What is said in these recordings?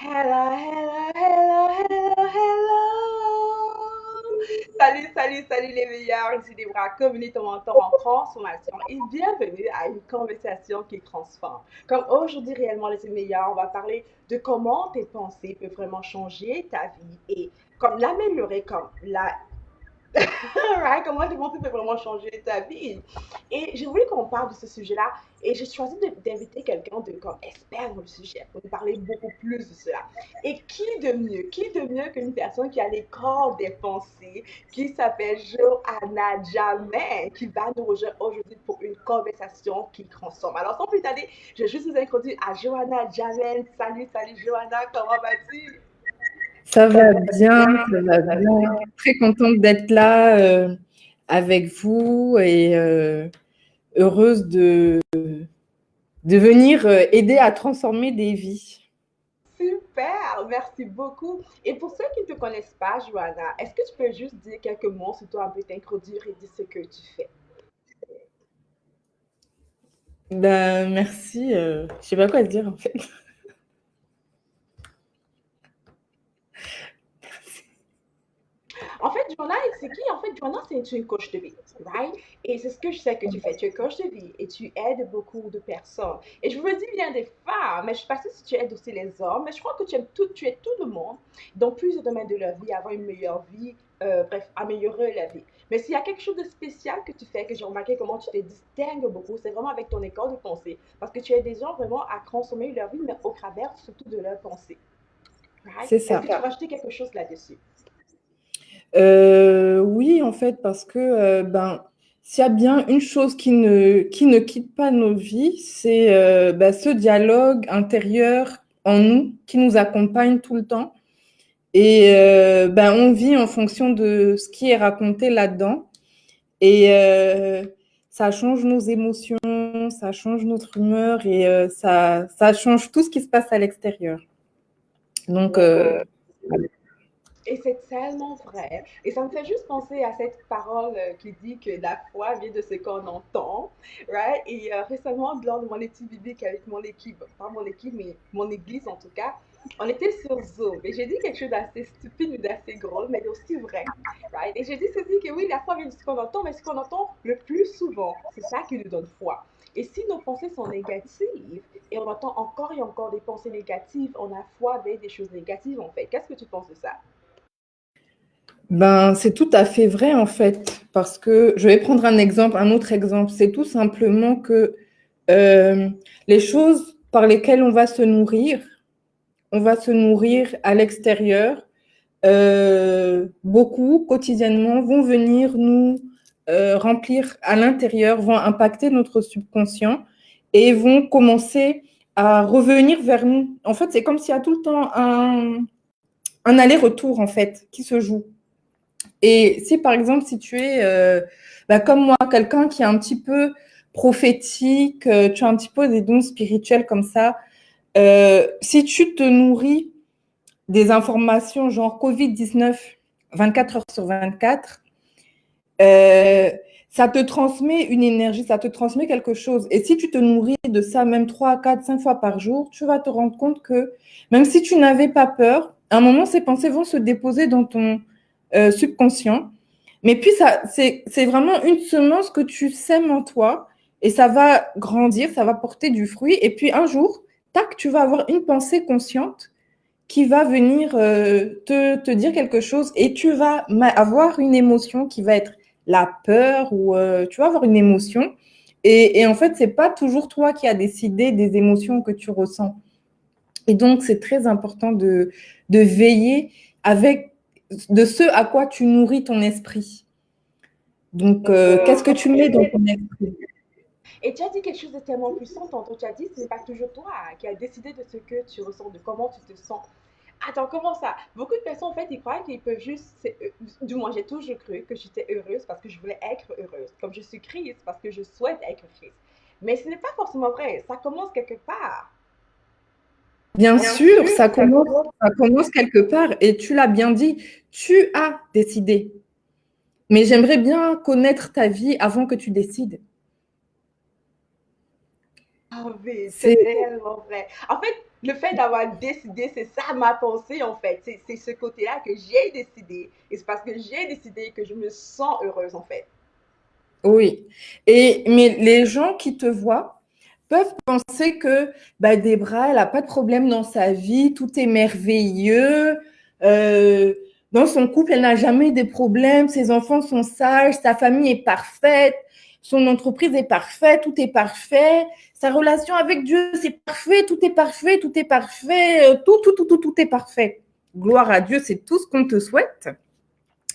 Hello, hello, hello, hello, hello. Salut, salut, salut les meilleurs. Ici Débra, community ton mentor en transformation et bienvenue à une conversation qui transforme. Comme aujourd'hui réellement les meilleurs, on va parler de comment tes pensées peuvent vraiment changer ta vie et comme l'améliorer, comme la right? Comment tes pensées peuvent vraiment changer ta vie. Et j'ai voulu qu'on parle de ce sujet-là et j'ai choisi d'inviter quelqu'un de comme expert dans le sujet pour nous parler beaucoup plus de cela. Et qui de mieux qu'une personne qui a les corps des pensées, qui s'appelle Johanna Jamais, qui va nous rejoindre aujourd'hui pour une conversation qui transforme. Alors sans plus tarder, je vais juste vous introduire à Johanna Jamais. Salut, salut Johanna, comment vas-tu? Ça va bien. Très contente d'être là avec vous et heureuse de venir aider à transformer des vies. Super, merci beaucoup. Et pour ceux qui ne te connaissent pas, Joanna, est-ce que tu peux juste dire quelques mots sur toi, un peu t'introduire et dire ce que tu fais? Merci. Je sais pas quoi dire en fait. En fait, Joanna, c'est qui? En fait, Joanna, c'est une coach de vie, right? Et c'est ce que je sais que tu fais. Tu es coach de vie et tu aides beaucoup de personnes. Et je vous le dis bien des femmes, mais je ne sais pas si tu aides aussi les hommes, mais je crois que tu aides tout le monde dans plusieurs domaines de leur vie, avoir une meilleure vie, bref, améliorer la vie. Mais s'il y a quelque chose de spécial que tu fais, que j'ai remarqué comment tu te distingues beaucoup, c'est vraiment avec ton école de pensée. Parce que tu aides des gens vraiment à consommer leur vie, mais au travers surtout de leur pensée. Right? C'est Est-ce ça. que tu veux rajouter quelque chose là-dessus? Oui, en fait, parce que s'il y a bien une chose qui ne quitte pas nos vies, c'est ce dialogue intérieur en nous qui nous accompagne tout le temps. Et on vit en fonction de ce qui est raconté là-dedans. Et ça change nos émotions, ça change notre humeur et ça change tout ce qui se passe à l'extérieur. Donc, Et c'est tellement vrai. Et ça me fait juste penser à cette parole qui dit que la foi vient de ce qu'on entend, right? Et récemment, lors de mon étude biblique avec mon équipe, pas mon équipe, mais mon église en tout cas, on était sur Zoom et j'ai dit quelque chose d'assez stupide ou d'assez drôle, mais aussi vrai, right? Et j'ai dit ceci que oui, la foi vient de ce qu'on entend, mais ce qu'on entend le plus souvent, c'est ça qui nous donne foi. Et si nos pensées sont négatives et on entend encore et encore des pensées négatives, on a foi avec des choses négatives en fait. Qu'est-ce que tu penses de ça? c'est tout à fait vrai en fait, parce que je vais prendre un autre exemple. C'est tout simplement que euh, les choses par lesquelles on va se nourrir à l'extérieur. Beaucoup quotidiennement vont venir nous remplir à l'intérieur, vont impacter notre subconscient et vont commencer à revenir vers nous. En fait, c'est comme s'il y a tout le temps un aller-retour en fait qui se joue. Et si par exemple, si tu es comme moi, quelqu'un qui est un petit peu prophétique, tu as un petit peu des dons spirituels comme ça, si tu te nourris des informations genre Covid-19 24 heures sur 24, euh, ça te transmet une énergie, ça te transmet quelque chose. Et si tu te nourris de ça même 3, 4, 5 fois par jour, tu vas te rendre compte que même si tu n'avais pas peur, à un moment, ces pensées vont se déposer dans ton subconscient. Mais puis, c'est vraiment une semence que tu sèmes en toi et ça va grandir, ça va porter du fruit. Et puis, un jour, tac, tu vas avoir une pensée consciente qui va venir te dire quelque chose et tu vas avoir une émotion qui va être la peur ou tu vas avoir une émotion. Et en fait, c'est pas toujours toi qui as décidé des émotions que tu ressens. Et donc, c'est très important de veiller avec de ce à quoi tu nourris ton esprit. Donc, qu'est-ce que tu mets dans ton esprit? Et tu as dit quelque chose de tellement puissant tantôt. Tu as dit ce n'est pas toujours toi qui as décidé de ce que tu ressens, de comment tu te sens. Attends, comment ça? Beaucoup de personnes, en fait, ils croient qu'ils peuvent juste. Du moins, j'ai toujours cru que j'étais heureuse parce que je voulais être heureuse. Comme je suis triste parce que je souhaite être triste. Mais ce n'est pas forcément vrai. Ça commence quelque part. Bien sûr, ça commence quelque part et tu l'as bien dit, tu as décidé. Mais j'aimerais bien connaître ta vie avant que tu décides. Ah oui, c'est C'est tellement vrai. En fait, Le fait d'avoir décidé, c'est ça ma pensée en fait. C'est ce côté-là que j'ai décidé. Et c'est parce que j'ai décidé que je me sens heureuse en fait. Oui. Mais les gens qui te voient peuvent penser que bah, Debra, elle n'a pas de problème dans sa vie, tout est merveilleux. euh, dans son couple, elle n'a jamais eu de problèmes, ses enfants sont sages, sa famille est parfaite, son entreprise est parfaite, tout est parfait, sa relation avec Dieu, c'est parfait, tout est parfait, tout est parfait, tout est parfait. Gloire à Dieu, c'est tout ce qu'on te souhaite.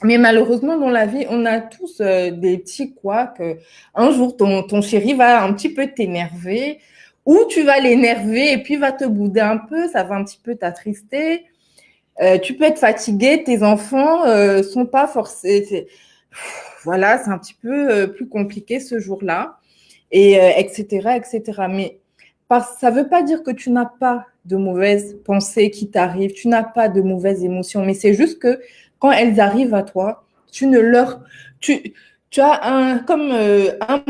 Mais malheureusement, dans la vie, on a tous des petits couacs. Un jour, ton chéri va un petit peu t'énerver, ou tu vas l'énerver et puis il va te bouder un peu, ça va un petit peu t'attrister. Tu peux être fatigué, tes enfants sont pas forcés. Voilà, c'est un petit peu plus compliqué ce jour-là, et etc., etc. Mais ça ne veut pas dire que tu n'as pas de mauvaises pensées qui t'arrivent, tu n'as pas de mauvaises émotions, mais c'est juste que quand elles arrivent à toi, tu ne leur, tu, tu as un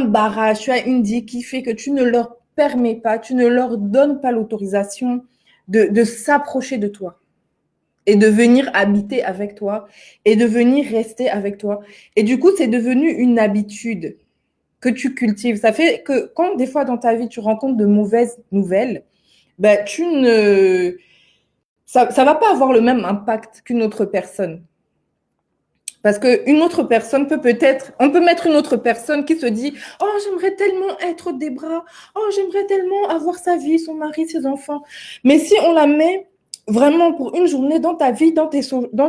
barrage, tu as une digue qui fait que tu ne leur permets pas, tu ne leur donnes pas l'autorisation de s'approcher de toi et de venir habiter avec toi et de venir rester avec toi. Et du coup, c'est devenu une habitude que tu cultives. Ça fait que quand des fois dans ta vie, tu rencontres de mauvaises nouvelles, ben, ça ne va pas avoir le même impact qu'une autre personne. Parce qu'une autre personne on peut mettre une autre personne qui se dit, oh, j'aimerais tellement être des bras, oh, j'aimerais tellement avoir sa vie, son mari, ses enfants. Mais si on la met vraiment pour une journée dans ta vie, dans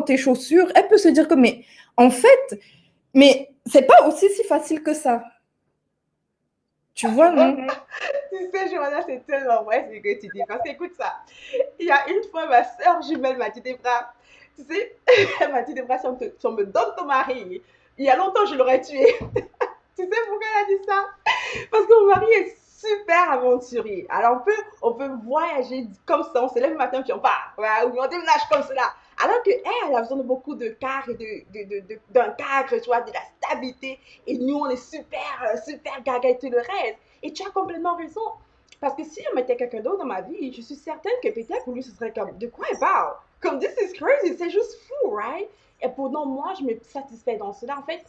tes chaussures, elle peut se dire que, mais en fait, mais c'est pas aussi si facile que ça. Tu vois, non? Tu sais, Joanna, c'est tellement vrai ce que tu dis. Parce que écoute ça, il y a une fois, ma soeur jumelle m'a dit des bras. Tu sais, elle m'a dit des bras, si on me donne ton mari, il y a longtemps, je l'aurais tué. Tu sais pourquoi elle a dit ça? Parce que mon mari est super aventurier. Alors on peut voyager comme ça, on se lève le matin puis on part. Ouais, ou on déménage comme cela. Alors que elle a besoin de beaucoup de cadre, d'un cadre, tu vois, de la stabilité. Et nous, on est super gaga et tout le reste. Et tu as complètement raison. Parce que si on mettait quelqu'un d'autre dans ma vie, je suis certaine que peut-être pour lui, ce serait comme, de quoi elle parle? Comme, this is crazy, c'est juste fou, right? Et pourtant, moi, je me satisfais dans cela. En fait,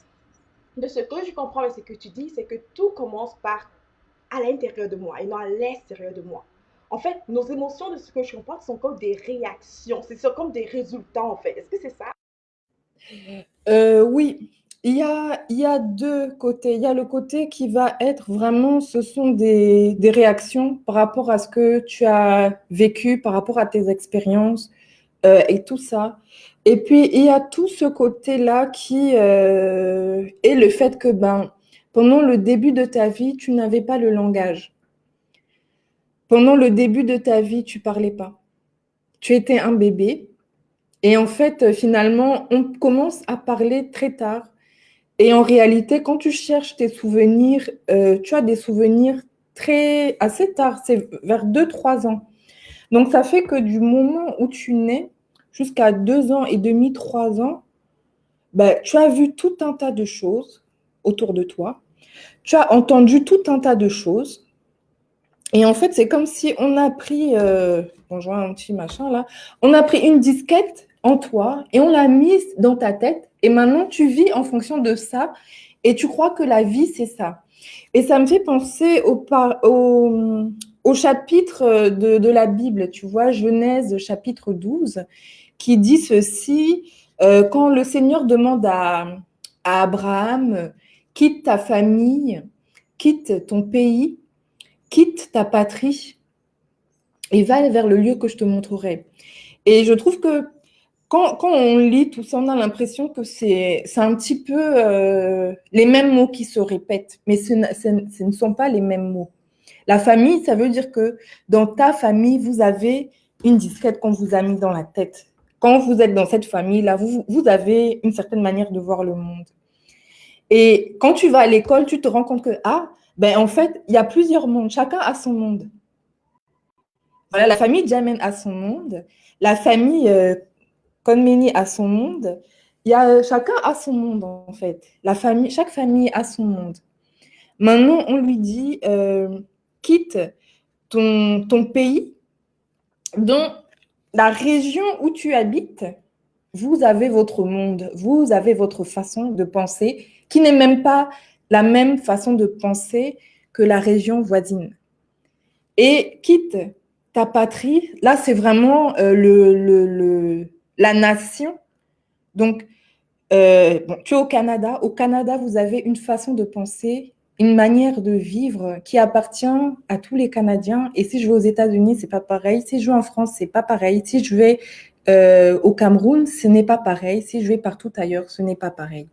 de ce que je comprends de ce que tu dis, c'est que tout commence par à l'intérieur de moi et non à l'extérieur de moi. En fait, nos émotions, de ce que je comprends, sont comme des réactions. C'est comme des résultats, en fait. Est-ce que c'est ça? Oui, il y a deux côtés. Il y a le côté qui va être vraiment, ce sont des réactions par rapport à ce que tu as vécu, par rapport à tes expériences et tout ça. Et puis, il y a tout ce côté-là qui est le fait que ben, pendant le début de ta vie, tu n'avais pas le langage. Pendant le début de ta vie, tu parlais pas. Tu étais un bébé. Et en fait, finalement, on commence à parler très tard. Et en réalité, quand tu cherches tes souvenirs, tu as des souvenirs assez tard, c'est vers 2 3 ans. Donc, ça fait que du moment où tu nais jusqu'à 2 ans et demi, 3 ans, ben, tu as vu tout un tas de choses autour de toi. Tu as entendu tout un tas de choses. Et en fait, c'est comme si on a pris, bon, je vois un petit machin là, on a pris une disquette en toi et on l'a mise dans ta tête. Et maintenant, tu vis en fonction de ça et tu crois que la vie, c'est ça. Et ça me fait penser au chapitre de la Bible, tu vois, Genèse chapitre 12, qui dit ceci, quand le Seigneur demande à Abraham, quitte ta famille, quitte ton pays, quitte ta patrie et va vers le lieu que je te montrerai. Et je trouve que quand on lit tout ça, on a l'impression que c'est un petit peu les mêmes mots qui se répètent, mais ce ne sont pas les mêmes mots. La famille, ça veut dire que dans ta famille, vous avez une disquette qu'on vous a mis dans la tête. Quand vous êtes dans cette famille-là, vous avez une certaine manière de voir le monde. Et quand tu vas à l'école, tu te rends compte que, ah, ben en fait, il y a plusieurs mondes, chacun a son monde. Voilà, la famille Jamen a son monde, la famille Konmeni a son monde. Chacun a son monde, en fait. Chaque famille a son monde. Maintenant, on lui dit, quitte ton pays Dans la région où tu habites, vous avez votre monde, vous avez votre façon de penser qui n'est même pas la même façon de penser que la région voisine. Et quitte ta patrie, là c'est vraiment la nation. Donc, bon, tu es au Canada. Au Canada, vous avez une façon de penser, une manière de vivre qui appartient à tous les Canadiens. Et si je vais aux États-Unis, c'est pas pareil. Si je vais en France, c'est pas pareil. Si je vais au Cameroun, ce n'est pas pareil. Si je vais partout ailleurs, ce n'est pas pareil.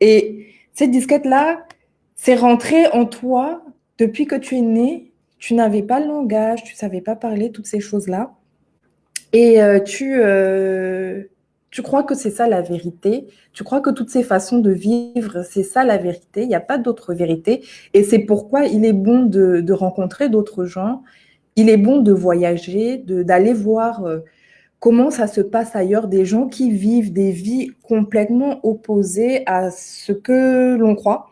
Et cette disquette-là, c'est rentré en toi depuis que tu es né. Tu n'avais pas le langage, tu savais pas parler, toutes ces choses-là. Et tu crois que c'est ça la vérité. Tu crois que toutes ces façons de vivre, c'est ça la vérité. Il n'y a pas d'autre vérité. Et c'est pourquoi il est bon de rencontrer d'autres gens. Il est bon de voyager, d'aller voir comment ça se passe ailleurs, des gens qui vivent des vies complètement opposées à ce que l'on croit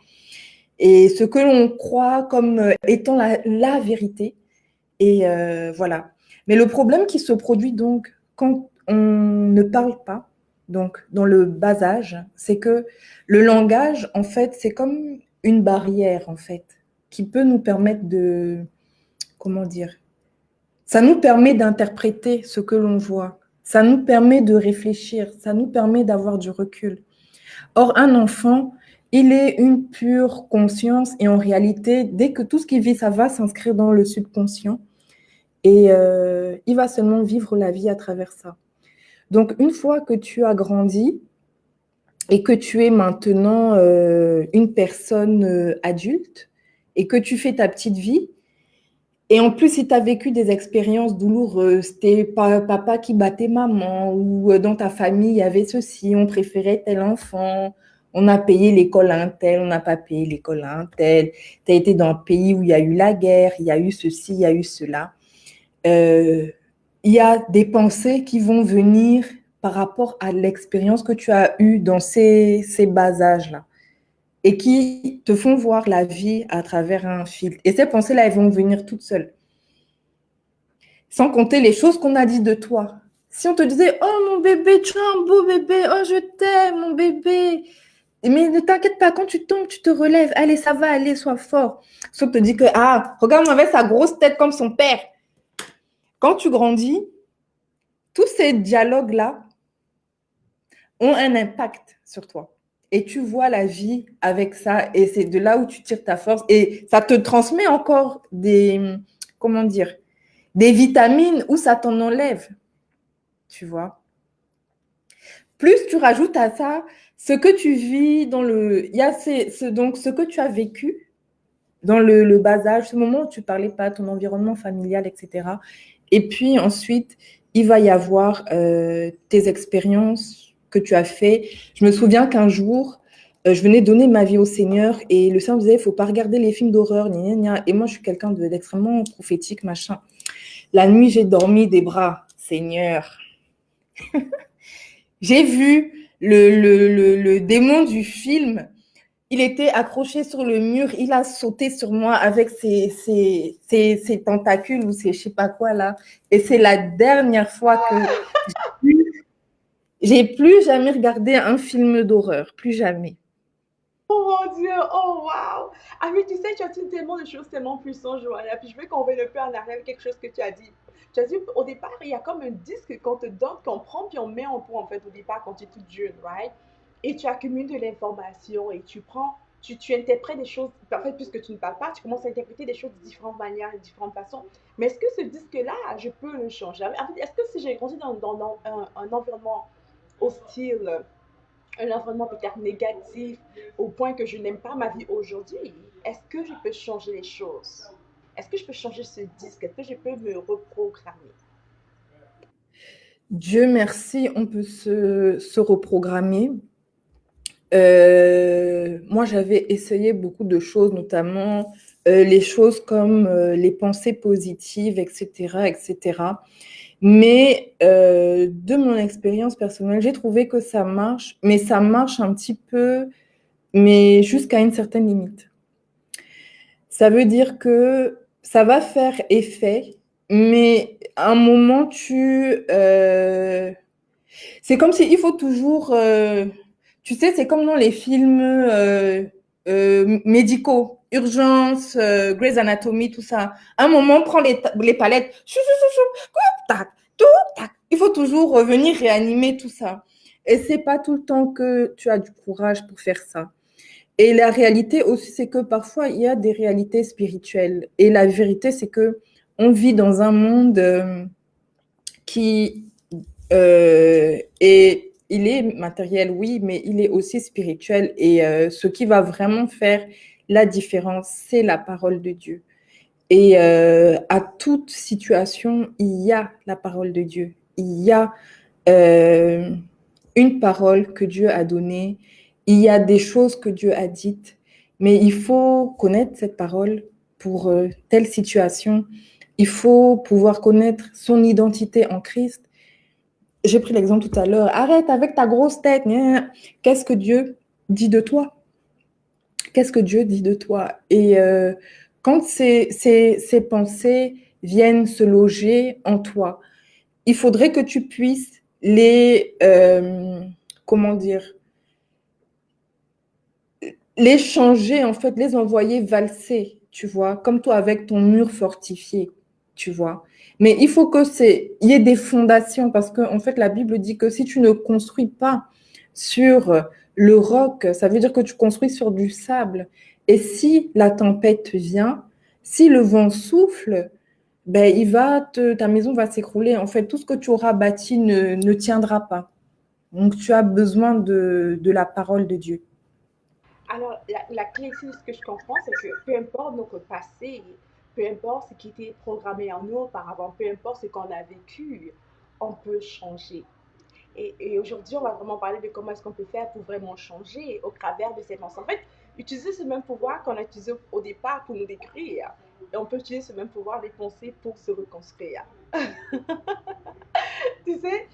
et ce que l'on croit comme étant la vérité. Et voilà. Mais le problème qui se produit donc quand on ne parle pas, donc dans le bas âge, c'est que le langage, en fait, c'est comme une barrière, en fait, qui peut nous permettre de, comment dire, ça nous permet d'interpréter ce que l'on voit, ça nous permet de réfléchir, ça nous permet d'avoir du recul. Or, un enfant, il est une pure conscience et en réalité, dès que tout ce qu'il vit, ça va s'inscrire dans le subconscient. Et il va seulement vivre la vie à travers ça. Donc, une fois que tu as grandi et que tu es maintenant une personne adulte et que tu fais ta petite vie, et en plus, si tu as vécu des expériences douloureuses, tes papa qui battait maman, ou dans ta famille, il y avait ceci, on préférait tel enfant, on a payé l'école à un tel, on n'a pas payé l'école à un tel, tu as été dans un pays où il y a eu la guerre, il y a eu ceci, il y a eu cela. Il y a des pensées qui vont venir par rapport à l'expérience que tu as eue dans ces bas âges-là et qui te font voir la vie à travers un filtre. Et ces pensées-là, elles vont venir toutes seules. Sans compter les choses qu'on a dit de toi. Si on te disait « Oh, mon bébé, tu es un beau bébé. Oh, je t'aime, mon bébé. » Mais ne t'inquiète pas, quand tu tombes, tu te relèves. Allez, ça va aller, sois fort. Sauf que te dit que « Ah, regarde-moi avec sa grosse tête comme son père. » Quand tu grandis, tous ces dialogues-là ont un impact sur toi. Et tu vois la vie avec ça. Et c'est de là où tu tires ta force. Et ça te transmet encore comment dire, des vitamines où ça t'en enlève. Tu vois. Plus tu rajoutes à ça ce que tu vis dans le... Il y a donc ce que tu as vécu dans le bas âge, ce moment où tu ne parlais pas, ton environnement familial, etc. Et puis ensuite, il va y avoir tes expériences que tu as fait. Je me souviens qu'un jour, je venais donner ma vie au Seigneur et le Seigneur me disait, il ne faut pas regarder les films d'horreur, gna, gna, gna. Et moi, je suis quelqu'un d'extrêmement prophétique, machin. La nuit, j'ai dormi des bras, Seigneur. J'ai vu le démon du film. Il était accroché sur le mur, il a sauté sur moi avec ses tentacules ou ses je sais pas quoi là. Et c'est la dernière fois que j'ai plus jamais regardé un film d'horreur, plus jamais. Oh mon Dieu, oh wow! Ah mais tu sais, tu as dit tellement de choses tellement puissantes, Joanna. Puis je veux qu'on revienne un peu en arrière avec quelque chose que tu as dit. Tu as dit au départ, il y a comme un disque qu'on te donne, qu'on prend, puis on met en pot en fait au départ quand tu es toute jeune, right? Et tu accumules de l'information et tu prends, tu interprètes des choses, en fait, puisque tu ne parles pas, tu commences à interpréter des choses de différentes manières, de différentes façons. Mais est-ce que ce disque-là, je peux le changer? En fait, est-ce que si j'ai grandi dans un environnement hostile, un environnement peut-être négatif au point que je n'aime pas ma vie aujourd'hui, est-ce que je peux changer les choses? Est-ce que je peux changer ce disque? Est-ce que je peux me reprogrammer? Dieu merci, on peut se reprogrammer. Moi, j'avais essayé beaucoup de choses, notamment les choses comme les pensées positives, etc., etc. Mais de mon expérience personnelle, j'ai trouvé que ça marche, mais ça marche un petit peu, mais jusqu'à une certaine limite. Ça veut dire que ça va faire effet mais à un moment, c'est comme si il faut toujours, tu sais, c'est comme dans les films médicaux, Urgence, Grey's Anatomy, tout ça. À un moment, prends les palettes, chou, chou, chou, chou, tac, tout, tac. Il faut toujours revenir réanimer tout ça. Et c'est pas tout le temps que tu as du courage pour faire ça. Et la réalité aussi, c'est que parfois, il y a des réalités spirituelles. Et la vérité, c'est que on vit dans un monde qui et il est matériel, oui, mais il est aussi spirituel. Et ce qui va vraiment faire la différence, c'est la parole de Dieu. Et à toute situation, il y a la parole de Dieu. Il y a euh, une parole que Dieu a donnée. Il y a des choses que Dieu a dites. Mais il faut connaître cette parole pour telle situation. Il faut pouvoir connaître son identité en Christ. J'ai pris l'exemple tout à l'heure. Arrête avec ta grosse tête. Qu'est-ce que Dieu dit de toi? Qu'est-ce que Dieu dit de toi? Et quand ces pensées viennent se loger en toi, il faudrait que tu puisses comment dire, les changer, en fait, les envoyer valser, tu vois, comme toi avec ton mur fortifié, tu vois. Mais il faut il y ait des fondations parce que, en fait, la Bible dit que si tu ne construis pas sur le roc, ça veut dire que tu construis sur du sable. Et si la tempête vient, si le vent souffle, ben, ta maison va s'écrouler. En fait, tout ce que tu auras bâti ne tiendra pas. Donc, tu as besoin de la parole de Dieu. Alors, la clé ici, ce que je comprends, c'est que peu importe notre passé, peu importe ce qui était programmé en nous auparavant, peu importe ce qu'on a vécu, on peut changer. Et aujourd'hui, on va vraiment parler de comment est-ce qu'on peut faire pour vraiment changer au travers de ces pensées. En fait, utiliser ce même pouvoir qu'on a utilisé au départ pour nous décrire. Et on peut utiliser ce même pouvoir des pensées pour se reconstruire. Tu sais,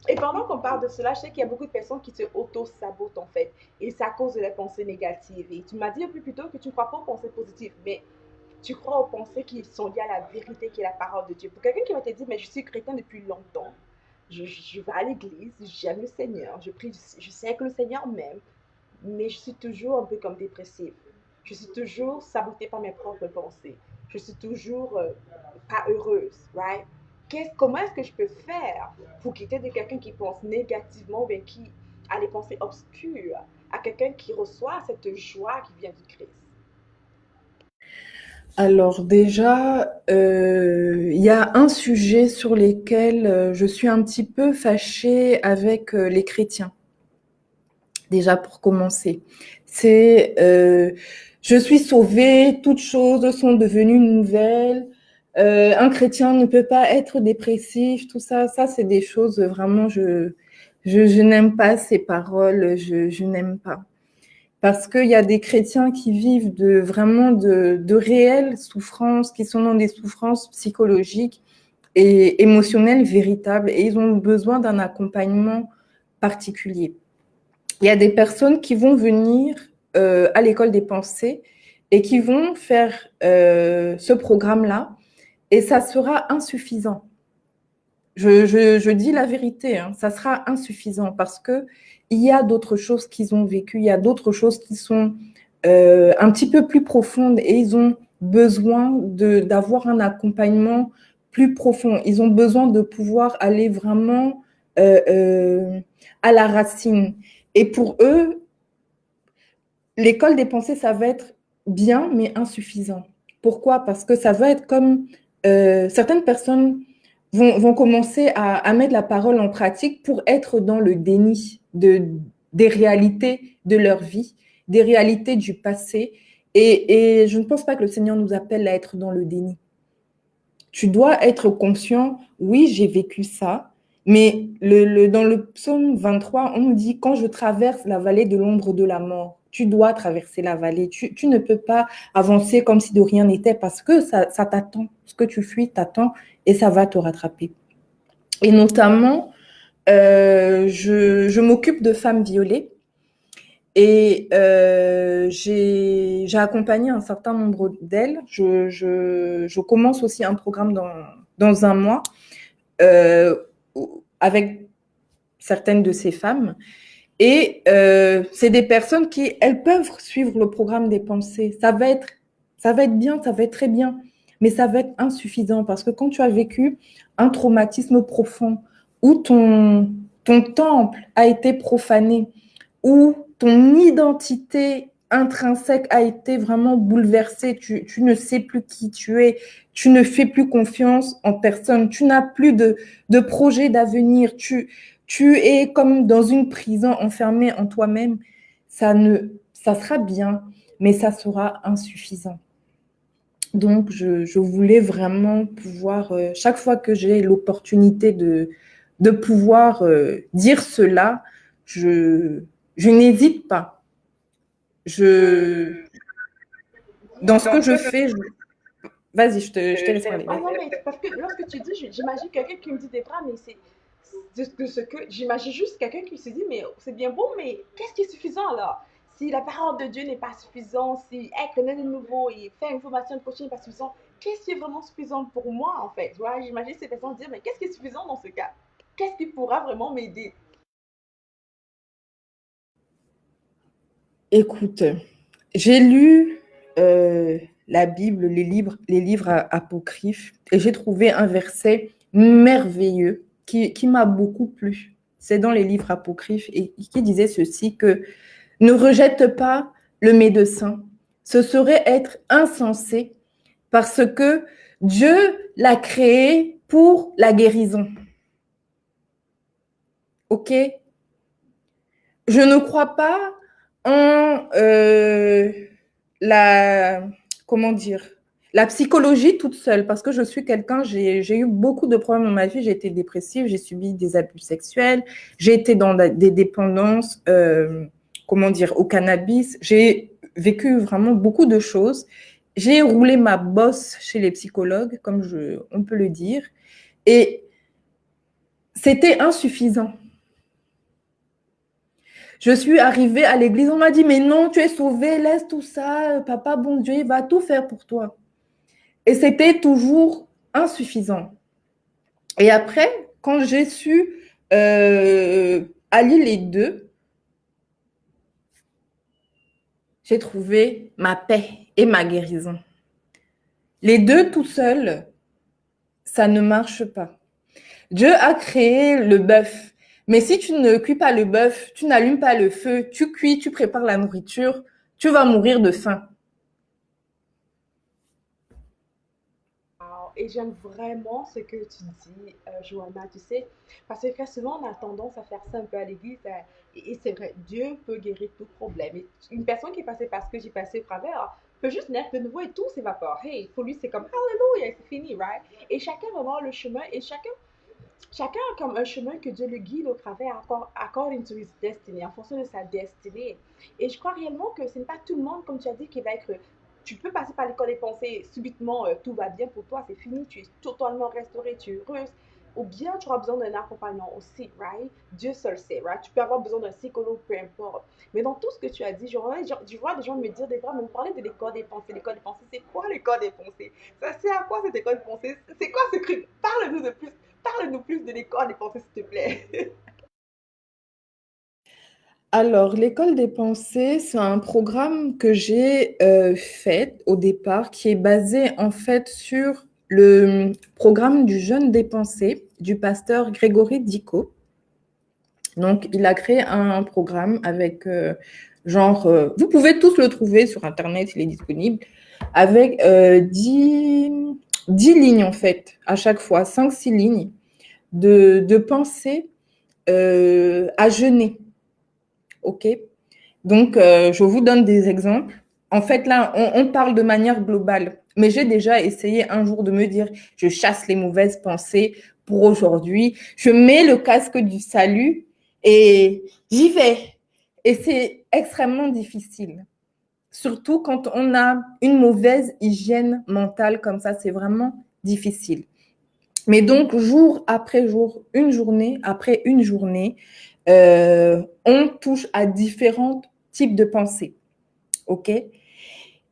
et pendant qu'on parle de cela, je sais qu'il y a beaucoup de personnes qui se auto-sabotent en fait. Et c'est à cause de la pensée négative. Et tu m'as dit un peu plus tôt que tu ne crois pas aux pensées positives, mais tu crois aux pensées qui sont liées à la vérité qui est la parole de Dieu. Pour quelqu'un qui va te dire, mais je suis chrétien depuis longtemps, je vais à l'église, j'aime le Seigneur, je prie, je sais que le Seigneur m'aime, mais je suis toujours un peu comme dépressive. Je suis toujours sabotée par mes propres pensées. Je suis toujours pas heureuse, right? Comment est-ce que je peux faire pour quitter de quelqu'un qui pense négativement ou bien qui a des pensées obscures à quelqu'un qui reçoit cette joie qui vient du Christ? Alors déjà, il y a un sujet sur lequel je suis un petit peu fâchée avec les chrétiens, déjà pour commencer. C'est je suis sauvée, toutes choses sont devenues nouvelles, un chrétien ne peut pas être dépressif, tout ça, ça c'est des choses vraiment, je n'aime pas ces paroles, je n'aime pas. Parce qu'il y a des chrétiens qui vivent vraiment de réelles souffrances, qui sont dans des souffrances psychologiques et émotionnelles véritables, et ils ont besoin d'un accompagnement particulier. Il y a des personnes qui vont venir à l'école des pensées et qui vont faire ce programme-là, et ça sera insuffisant. Je dis la vérité, hein, ça sera insuffisant parce que il y a d'autres choses qu'ils ont vécues, il y a d'autres choses qui sont un petit peu plus profondes et ils ont besoin d'avoir un accompagnement plus profond. Ils ont besoin de pouvoir aller vraiment euh, euh, à la racine. Et pour eux, l'école des pensées, ça va être bien, mais insuffisant. Pourquoi? Parce que ça va être comme certaines personnes vont commencer à mettre la parole en pratique pour être dans le déni des réalités de leur vie, des réalités du passé. Et je ne pense pas que le Seigneur nous appelle à être dans le déni. Tu dois être conscient, oui, j'ai vécu ça, mais dans le psaume 23, on nous dit, quand je traverse la vallée de l'ombre de la mort, tu dois traverser la vallée. Tu ne peux pas avancer comme si de rien n'était parce que ça t'attend. Ce que tu fuis t'attend et ça va te rattraper. Et notamment, je m'occupe de femmes violées et j'ai accompagné un certain nombre d'elles. Je commence aussi un programme dans un mois euh, avec certaines de ces femmes. Et c'est des personnes qui, elles peuvent suivre le programme des pensées. Ça va être bien, ça va être très bien, mais ça va être insuffisant parce que quand tu as vécu un traumatisme profond où ton temple a été profané, où ton identité intrinsèque a été vraiment bouleversée, tu ne sais plus qui tu es, tu ne fais plus confiance en personne, tu n'as plus de projet d'avenir, tu es comme dans une prison enfermée en toi-même, ça sera bien, mais ça sera insuffisant. Donc, je voulais vraiment pouvoir, chaque fois que j'ai l'opportunité de pouvoir dire cela, je n'hésite pas. Dans ce que je fais, vas-y, je te laisse parler. Ah non, mais parce que lorsque tu dis, j'imagine quelqu'un qui me dit des phrases, mais c'est de ce que j'imagine juste quelqu'un qui se dit, mais c'est bien beau, mais qu'est-ce qui est suffisant alors? Si la parole de Dieu n'est pas suffisante, si être né de nouveau et faire une formation de coaching n'est pas suffisant, qu'est-ce qui est vraiment suffisant pour moi en fait? Tu vois, j'imagine ces personnes dire, mais qu'est-ce qui est suffisant dans ce cas? Qu'est-ce qui pourra vraiment m'aider? Écoute, j'ai lu la Bible, les livres apocryphes, et j'ai trouvé un verset merveilleux qui m'a beaucoup plu. C'est dans les livres apocryphes et qui disait ceci, que ne rejette pas le médecin. Ce serait être insensé parce que Dieu l'a créé pour la guérison. OK? Je ne crois pas en la, comment dire, la psychologie toute seule, parce que je suis quelqu'un, j'ai eu beaucoup de problèmes dans ma vie, j'ai été dépressive, j'ai subi des abus sexuels, j'ai été dans des dépendances, comment dire, au cannabis, j'ai vécu vraiment beaucoup de choses. J'ai roulé ma bosse chez les psychologues, comme on peut le dire, et c'était insuffisant. Je suis arrivée à l'église, on m'a dit, mais non, tu es sauvée, laisse tout ça, papa, bon Dieu, il va tout faire pour toi. Et c'était toujours insuffisant. Et après, quand j'ai su allier les deux, j'ai trouvé ma paix et ma guérison. Les deux tout seuls, ça ne marche pas. Dieu a créé le bœuf. Mais si tu ne cuis pas le bœuf, tu n'allumes pas le feu, tu cuis, tu prépares la nourriture, tu vas mourir de faim. Wow. Et j'aime vraiment ce que tu dis, Johanna, tu sais, parce que très souvent on a tendance à faire ça un peu à l'église, et c'est vrai, Dieu peut guérir tout problème. Et une personne qui est passée par ce que j'ai passé au travers peut juste naître de nouveau et tout s'évapore. Hey, pour lui, c'est comme Hallelujah, c'est fini, right? Et chacun va voir le chemin, et chacun a comme un chemin que Dieu le guide au travers, according to his destiny, en fonction de sa destinée. Et je crois réellement que ce n'est pas tout le monde, comme tu as dit, qui va être. Tu peux passer par l'école des pensées, subitement, tout va bien pour toi, c'est fini, tu es totalement restauré, tu es heureuse. Ou bien tu auras besoin d'un accompagnement aussi, right? Dieu seul sait, right? Tu peux avoir besoin d'un psychologue, peu importe. Mais dans tout ce que tu as dit, je vois des gens me dire des fois, me parler de l'école des pensées. L'école des pensées, c'est quoi l'école des pensées? Ça sert à quoi cette école des pensées? C'est quoi ce truc? Parle-nous de plus. Parle-nous plus de l'école des pensées, s'il te plaît. Alors, l'école des pensées, c'est un programme que j'ai fait au départ, qui est basé en fait sur le programme du jeûne des pensées du pasteur Grégory Dicot. Donc, il a créé un programme avec vous pouvez tous le trouver sur Internet, il est disponible, avec 10 lignes en fait, à chaque fois, 5-6 lignes de pensées à jeûner. OK? Donc, je vous donne des exemples. En fait, là, on parle de manière globale. Mais j'ai déjà essayé un jour de me dire, je chasse les mauvaises pensées pour aujourd'hui. Je mets le casque du salut et j'y vais. Et c'est extrêmement difficile. Surtout quand on a une mauvaise hygiène mentale comme ça, c'est vraiment difficile. Mais donc, jour après jour, une journée après une journée, on touche à différents types de pensées. OK?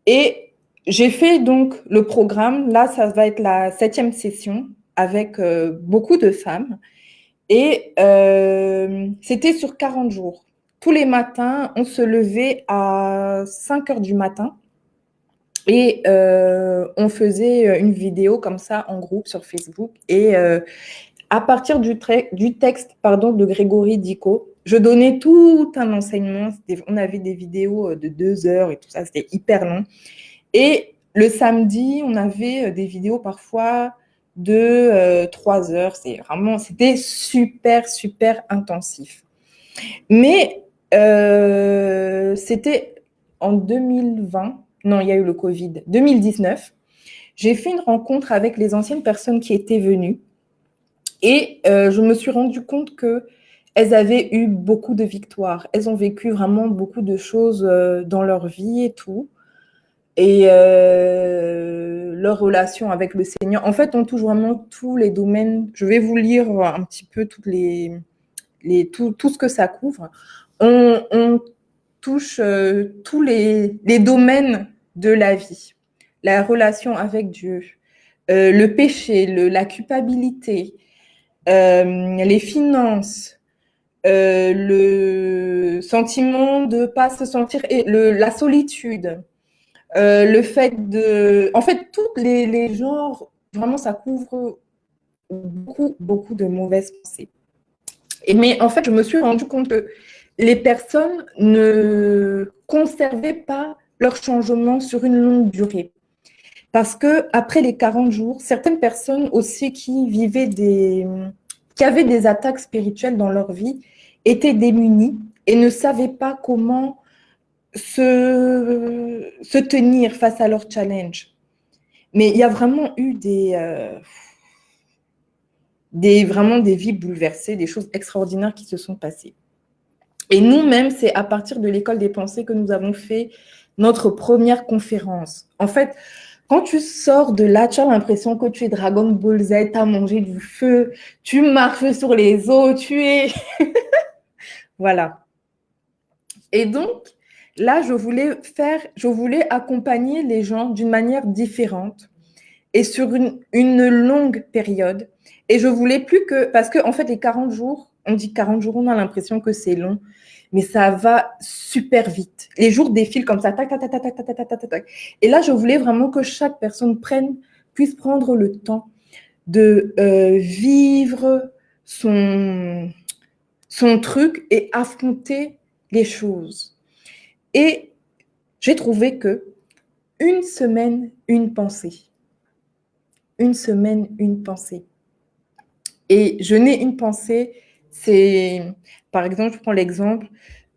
Et j'ai fait donc le programme. Là, ça va être la 7e session. avec beaucoup de femmes. Et c'était sur 40 jours. Tous les matins, on se levait à 5 heures du matin et on faisait une vidéo comme ça en groupe sur Facebook. Et à partir du texte de Grégory Dicot, je donnais tout un enseignement. On avait des vidéos de 2 heures et tout ça, c'était hyper long. Et le samedi, on avait des vidéos parfois de 3 heures. C'était super, super intensif. Mais c'était en 2020, non, il y a eu le Covid, 2019, j'ai fait une rencontre avec les anciennes personnes qui étaient venues et je me suis rendu compte qu'elles avaient eu beaucoup de victoires. Elles ont vécu vraiment beaucoup de choses dans leur vie et tout. Et leur relation avec le Seigneur. En fait, on touche vraiment tous les domaines. Je vais vous lire un petit peu tout ce que ça couvre. On touche tous les domaines de la vie. La relation avec Dieu, le péché, la culpabilité, les finances, le sentiment de ne pas se sentir, la solitude, le fait de... En fait, tous les genres, vraiment, ça couvre beaucoup, beaucoup de mauvaises pensées. Mais en fait, je me suis rendu compte que les personnes ne conservaient pas leur changement sur une longue durée. Parce que après les 40 jours, certaines personnes aussi qui avaient des attaques spirituelles dans leur vie étaient démunies et ne savaient pas comment se tenir face à leur challenge. Mais il y a vraiment eu vraiment des vies bouleversées, des choses extraordinaires qui se sont passées. Et nous-mêmes, c'est à partir de l'école des pensées que nous avons fait notre première conférence. En fait, quand tu sors de là, tu as l'impression que tu es Dragon Ball Z, tu as mangé du feu, tu marches sur les eaux, tu es... Voilà. Et donc, là, je voulais accompagner les gens d'une manière différente et sur une longue période. Et je voulais plus que... Parce qu'en fait, les 40 jours, on dit 40 jours, on a l'impression que c'est long, mais ça va super vite. Les jours défilent comme ça, tac, tac, tac, tac, tac, tac, tac, tac, tac. Et là, je voulais vraiment que chaque personne puisse prendre le temps de vivre son truc et affronter les choses. Et j'ai trouvé que une semaine, une pensée. Une semaine, une pensée. Et je n'ai une pensée, c'est, par exemple, je prends l'exemple,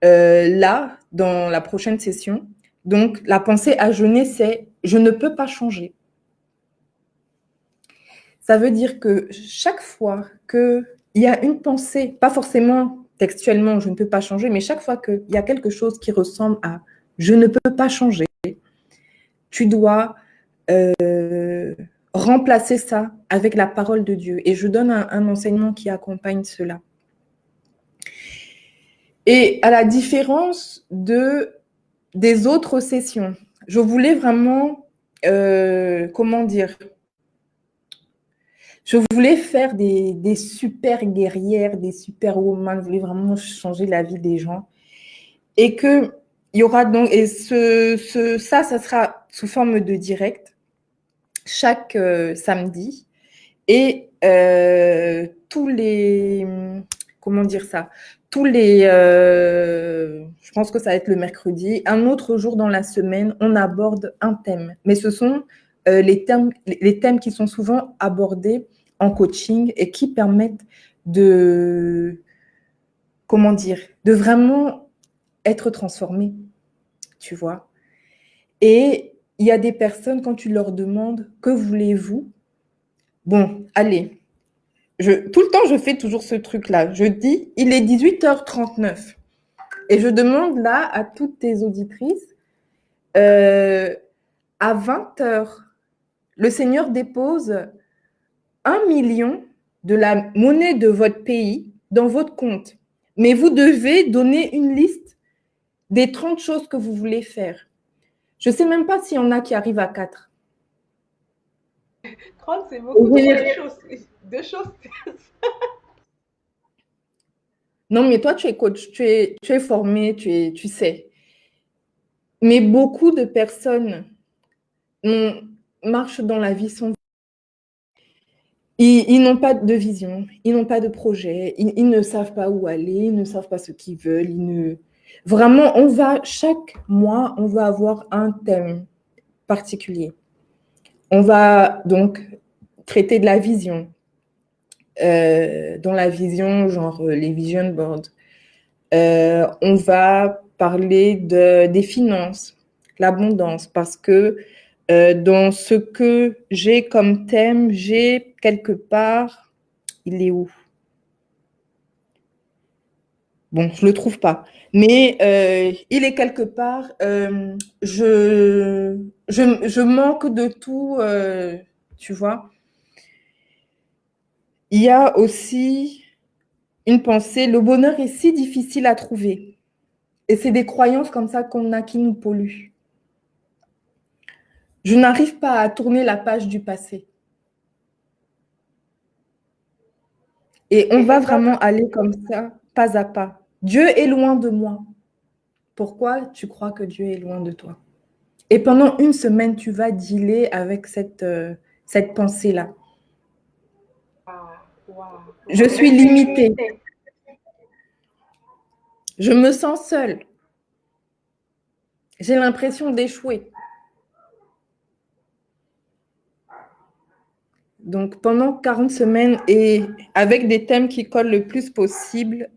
là, dans la prochaine session, donc la pensée à jeûner, c'est « je ne peux pas changer ». Ça veut dire que chaque fois qu'il y a une pensée, pas forcément textuellement « je ne peux pas changer », mais chaque fois qu'il y a quelque chose qui ressemble à « je ne peux pas changer », tu dois remplacer ça avec la parole de Dieu. Et je donne un enseignement qui accompagne cela. Et à la différence des autres sessions, je voulais vraiment, comment dire, je voulais faire des super guerrières, des super women, je voulais vraiment changer la vie des gens. Et qu'il y aura donc, et ça sera sous forme de direct chaque samedi. Et tous les, comment dire ça, je pense que ça va être le mercredi, un autre jour dans la semaine, on aborde un thème. Mais ce sont les thèmes qui sont souvent abordés en coaching et qui permettent de vraiment être transformés, tu vois. Et il y a des personnes, quand tu leur demandes « que voulez-vous ?» Bon, allez, tout le temps, je fais toujours ce truc-là. Je dis, il est 18h39. Et je demande là à toutes tes auditrices, à 20h, le Seigneur dépose 1 million de la monnaie de votre pays dans votre compte. Mais vous devez donner une liste des 30 choses que vous voulez faire. Je ne sais même pas s'il y en a qui arrivent à 4. 30, c'est Et beaucoup, donc deux choses. Non, mais toi, tu es coach, tu es formé, tu sais. Mais beaucoup de personnes marchent dans la vie sans... Ils n'ont pas de vision, ils n'ont pas de projet, ils ne savent pas où aller, ils ne savent pas ce qu'ils veulent. Vraiment, chaque mois, on va avoir un thème particulier. On va donc traiter de la vision. Dans la vision, genre les vision boards. On va parler des finances, l'abondance, parce que dans ce que j'ai comme thème, j'ai quelque part, il est où? Bon, je ne le trouve pas, mais il est quelque part. Je manque de tout, tu vois. Il y a aussi une pensée, le bonheur est si difficile à trouver. Et c'est des croyances comme ça qu'on a qui nous polluent. Je n'arrive pas à tourner la page du passé. Et on va vraiment aller comme ça, pas à pas. Dieu est loin de moi. Pourquoi tu crois que Dieu est loin de toi? Et pendant une semaine, tu vas dealer avec cette pensée-là. Waouh, waouh, Je waouh. suis limitée. Je me sens seule. J'ai l'impression d'échouer. Donc, pendant 40 semaines et avec des thèmes qui collent le plus possible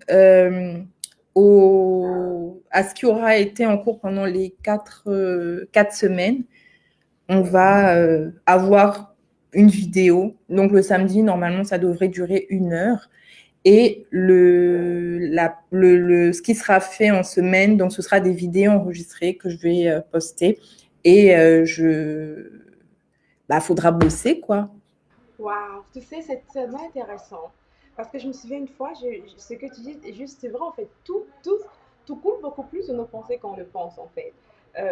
à ce qui aura été en cours pendant les 4 semaines, on va avoir une vidéo. Donc, le samedi, normalement, ça devrait durer 1 heure. Et ce qui sera fait en semaine, donc ce sera des vidéos enregistrées que je vais poster. Et faudra bosser, quoi. Waouh, tu sais, c'est tellement intéressant. Parce que je me souviens une fois, ce que tu dis est juste, c'est vrai en fait, tout coule beaucoup plus de nos pensées qu'on le pense en fait.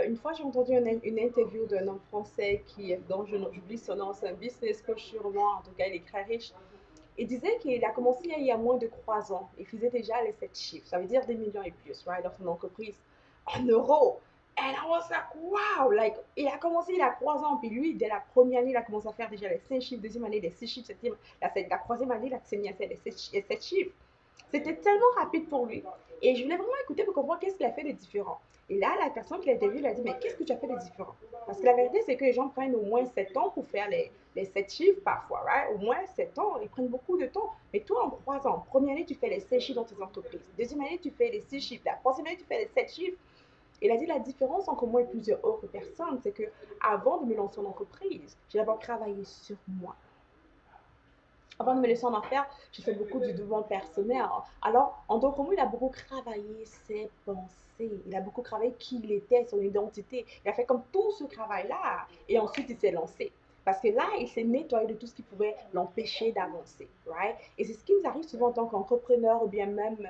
Une fois, j'ai entendu une interview d'un homme français dont j'oublie son nom, c'est un business coach sûrement, en tout cas, il est très riche. Il disait qu'il a commencé il y a moins de 3 ans. Il faisait déjà les 7 chiffres, ça veut dire des millions et plus, right, dans son entreprise, en euros. And I was like, wow, like, il a commencé il a 3 ans, puis lui, dès la première année, il a commencé à faire déjà les 5 chiffres, deuxième année, les 6 chiffres, la troisième année, il a mis à faire les 7 chiffres. C'était tellement rapide pour lui. Et je voulais vraiment écouter pour comprendre qu'est-ce qu'il a fait de différent. Et là, la personne qui l'a interviewé lui a dit, mais qu'est-ce que tu as fait de différent? Parce que la vérité, c'est que les gens prennent au moins 7 ans pour faire les 7 chiffres parfois, right? Au moins 7 ans, ils prennent beaucoup de temps. Mais toi, en 3 ans, première année, tu fais les 7 chiffres dans tes entreprises. Deuxième année, tu fais les 6 chiffres. La troisième année, tu fais les 7 chiffres. Il a dit la différence entre moi et plusieurs autres personnes, c'est que avant de me lancer en entreprise, j'ai d'abord travaillé sur moi. Avant de me laisser en affaires, j'ai fait beaucoup du développement personnel. Alors, en tant que moi, il a beaucoup travaillé ses pensées. Il a beaucoup travaillé qui il était, son identité. Il a fait comme tout ce travail-là. Et ensuite, il s'est lancé. Parce que là, il s'est nettoyé de tout ce qui pouvait l'empêcher d'avancer. Right? Et c'est ce qui nous arrive souvent en tant qu'entrepreneur, ou bien même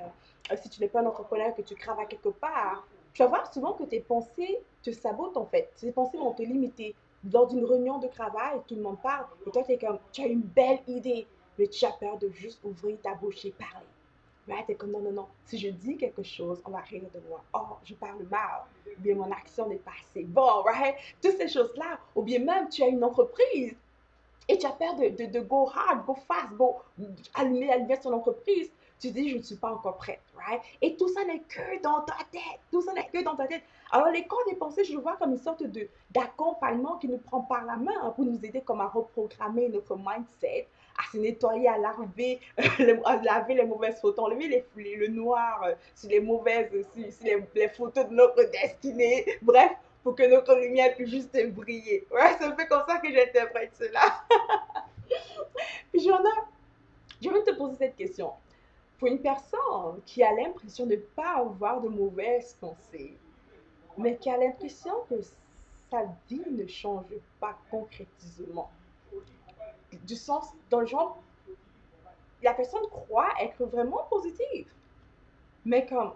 si tu n'es pas un entrepreneur, que tu travailles quelque part. Tu vas voir souvent que tes pensées te sabotent en fait. Tes pensées vont te limiter. Lors d'une réunion de travail, tout le monde parle, et toi, tu es comme, tu as une belle idée, mais tu as peur de juste ouvrir ta bouche et parler. Là, tu es comme non, non, non. Si je dis quelque chose, on va rire de moi. Oh, je parle mal. Ou bien mon action n'est pas assez bon, right? Toutes ces choses-là. Ou bien même, tu as une entreprise et tu as peur de go hard, go fast, allumer la lumière sur l'entreprise. Tu dis, je ne suis pas encore prête, right? Et tout ça n'est que dans ta tête. Tout ça n'est que dans ta tête. Alors, les corps des pensées, je le vois comme une sorte d'accompagnement qui nous prend par la main pour nous aider comme à reprogrammer notre mindset, à se nettoyer, à laver, à laver les mauvaises photos, enlever le noir sur les mauvaises, sur les photos de notre destinée. Bref, pour que notre lumière puisse juste briller. Ouais, c'est un peu comme ça que j'interprète cela. Puis je vais te poser cette question. Pour une personne qui a l'impression de ne pas avoir de mauvaises pensées, mais qui a l'impression que sa vie ne change pas concrètement, du sens, dans le genre, la personne croit être vraiment positive, mais comme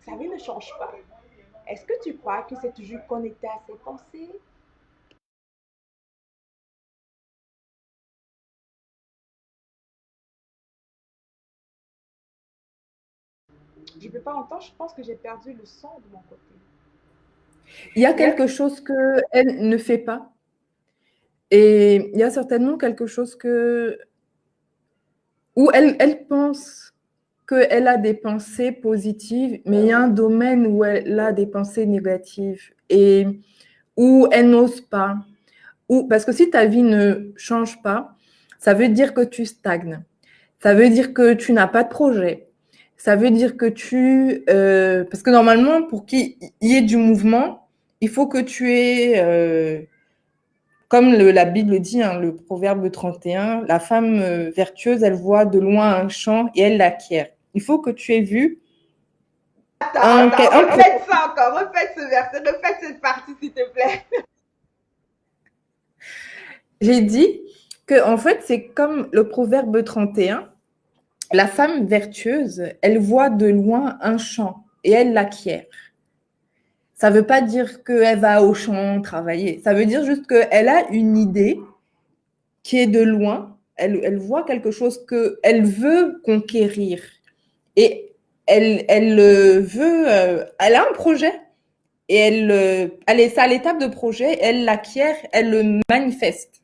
sa vie ne change pas. Est-ce que tu crois que c'est toujours connecté à ses pensées? Je ne peux pas entendre, je pense que j'ai perdu le son de mon côté. Il y a Yes. quelque chose qu'elle ne fait pas. Et il y a certainement quelque chose où elle pense qu'elle a des pensées positives, mais il y a un domaine où elle a des pensées négatives et où elle n'ose pas. Parce que si ta vie ne change pas, ça veut dire que tu stagnes. Ça veut dire que tu n'as pas de projet. Ça veut dire que parce que normalement, pour qu'il y ait du mouvement, il faut que tu aies, comme la Bible dit, hein, le proverbe 31, la femme vertueuse, elle voit de loin un champ et elle l'acquiert. Il faut que tu aies vu Attends, un projet. refaites ça encore, refaites ce verset, refaites cette partie, s'il te plaît. J'ai dit que, en fait, c'est comme le proverbe 31. La femme vertueuse, elle voit de loin un champ et elle l'acquiert. Ça ne veut pas dire qu'elle va au champ travailler. Ça veut dire juste qu'elle a une idée qui est de loin. Elle voit quelque chose qu'elle veut conquérir. Et elle a un projet. Et elle est à l'étape de projet, elle l'acquiert, elle le manifeste.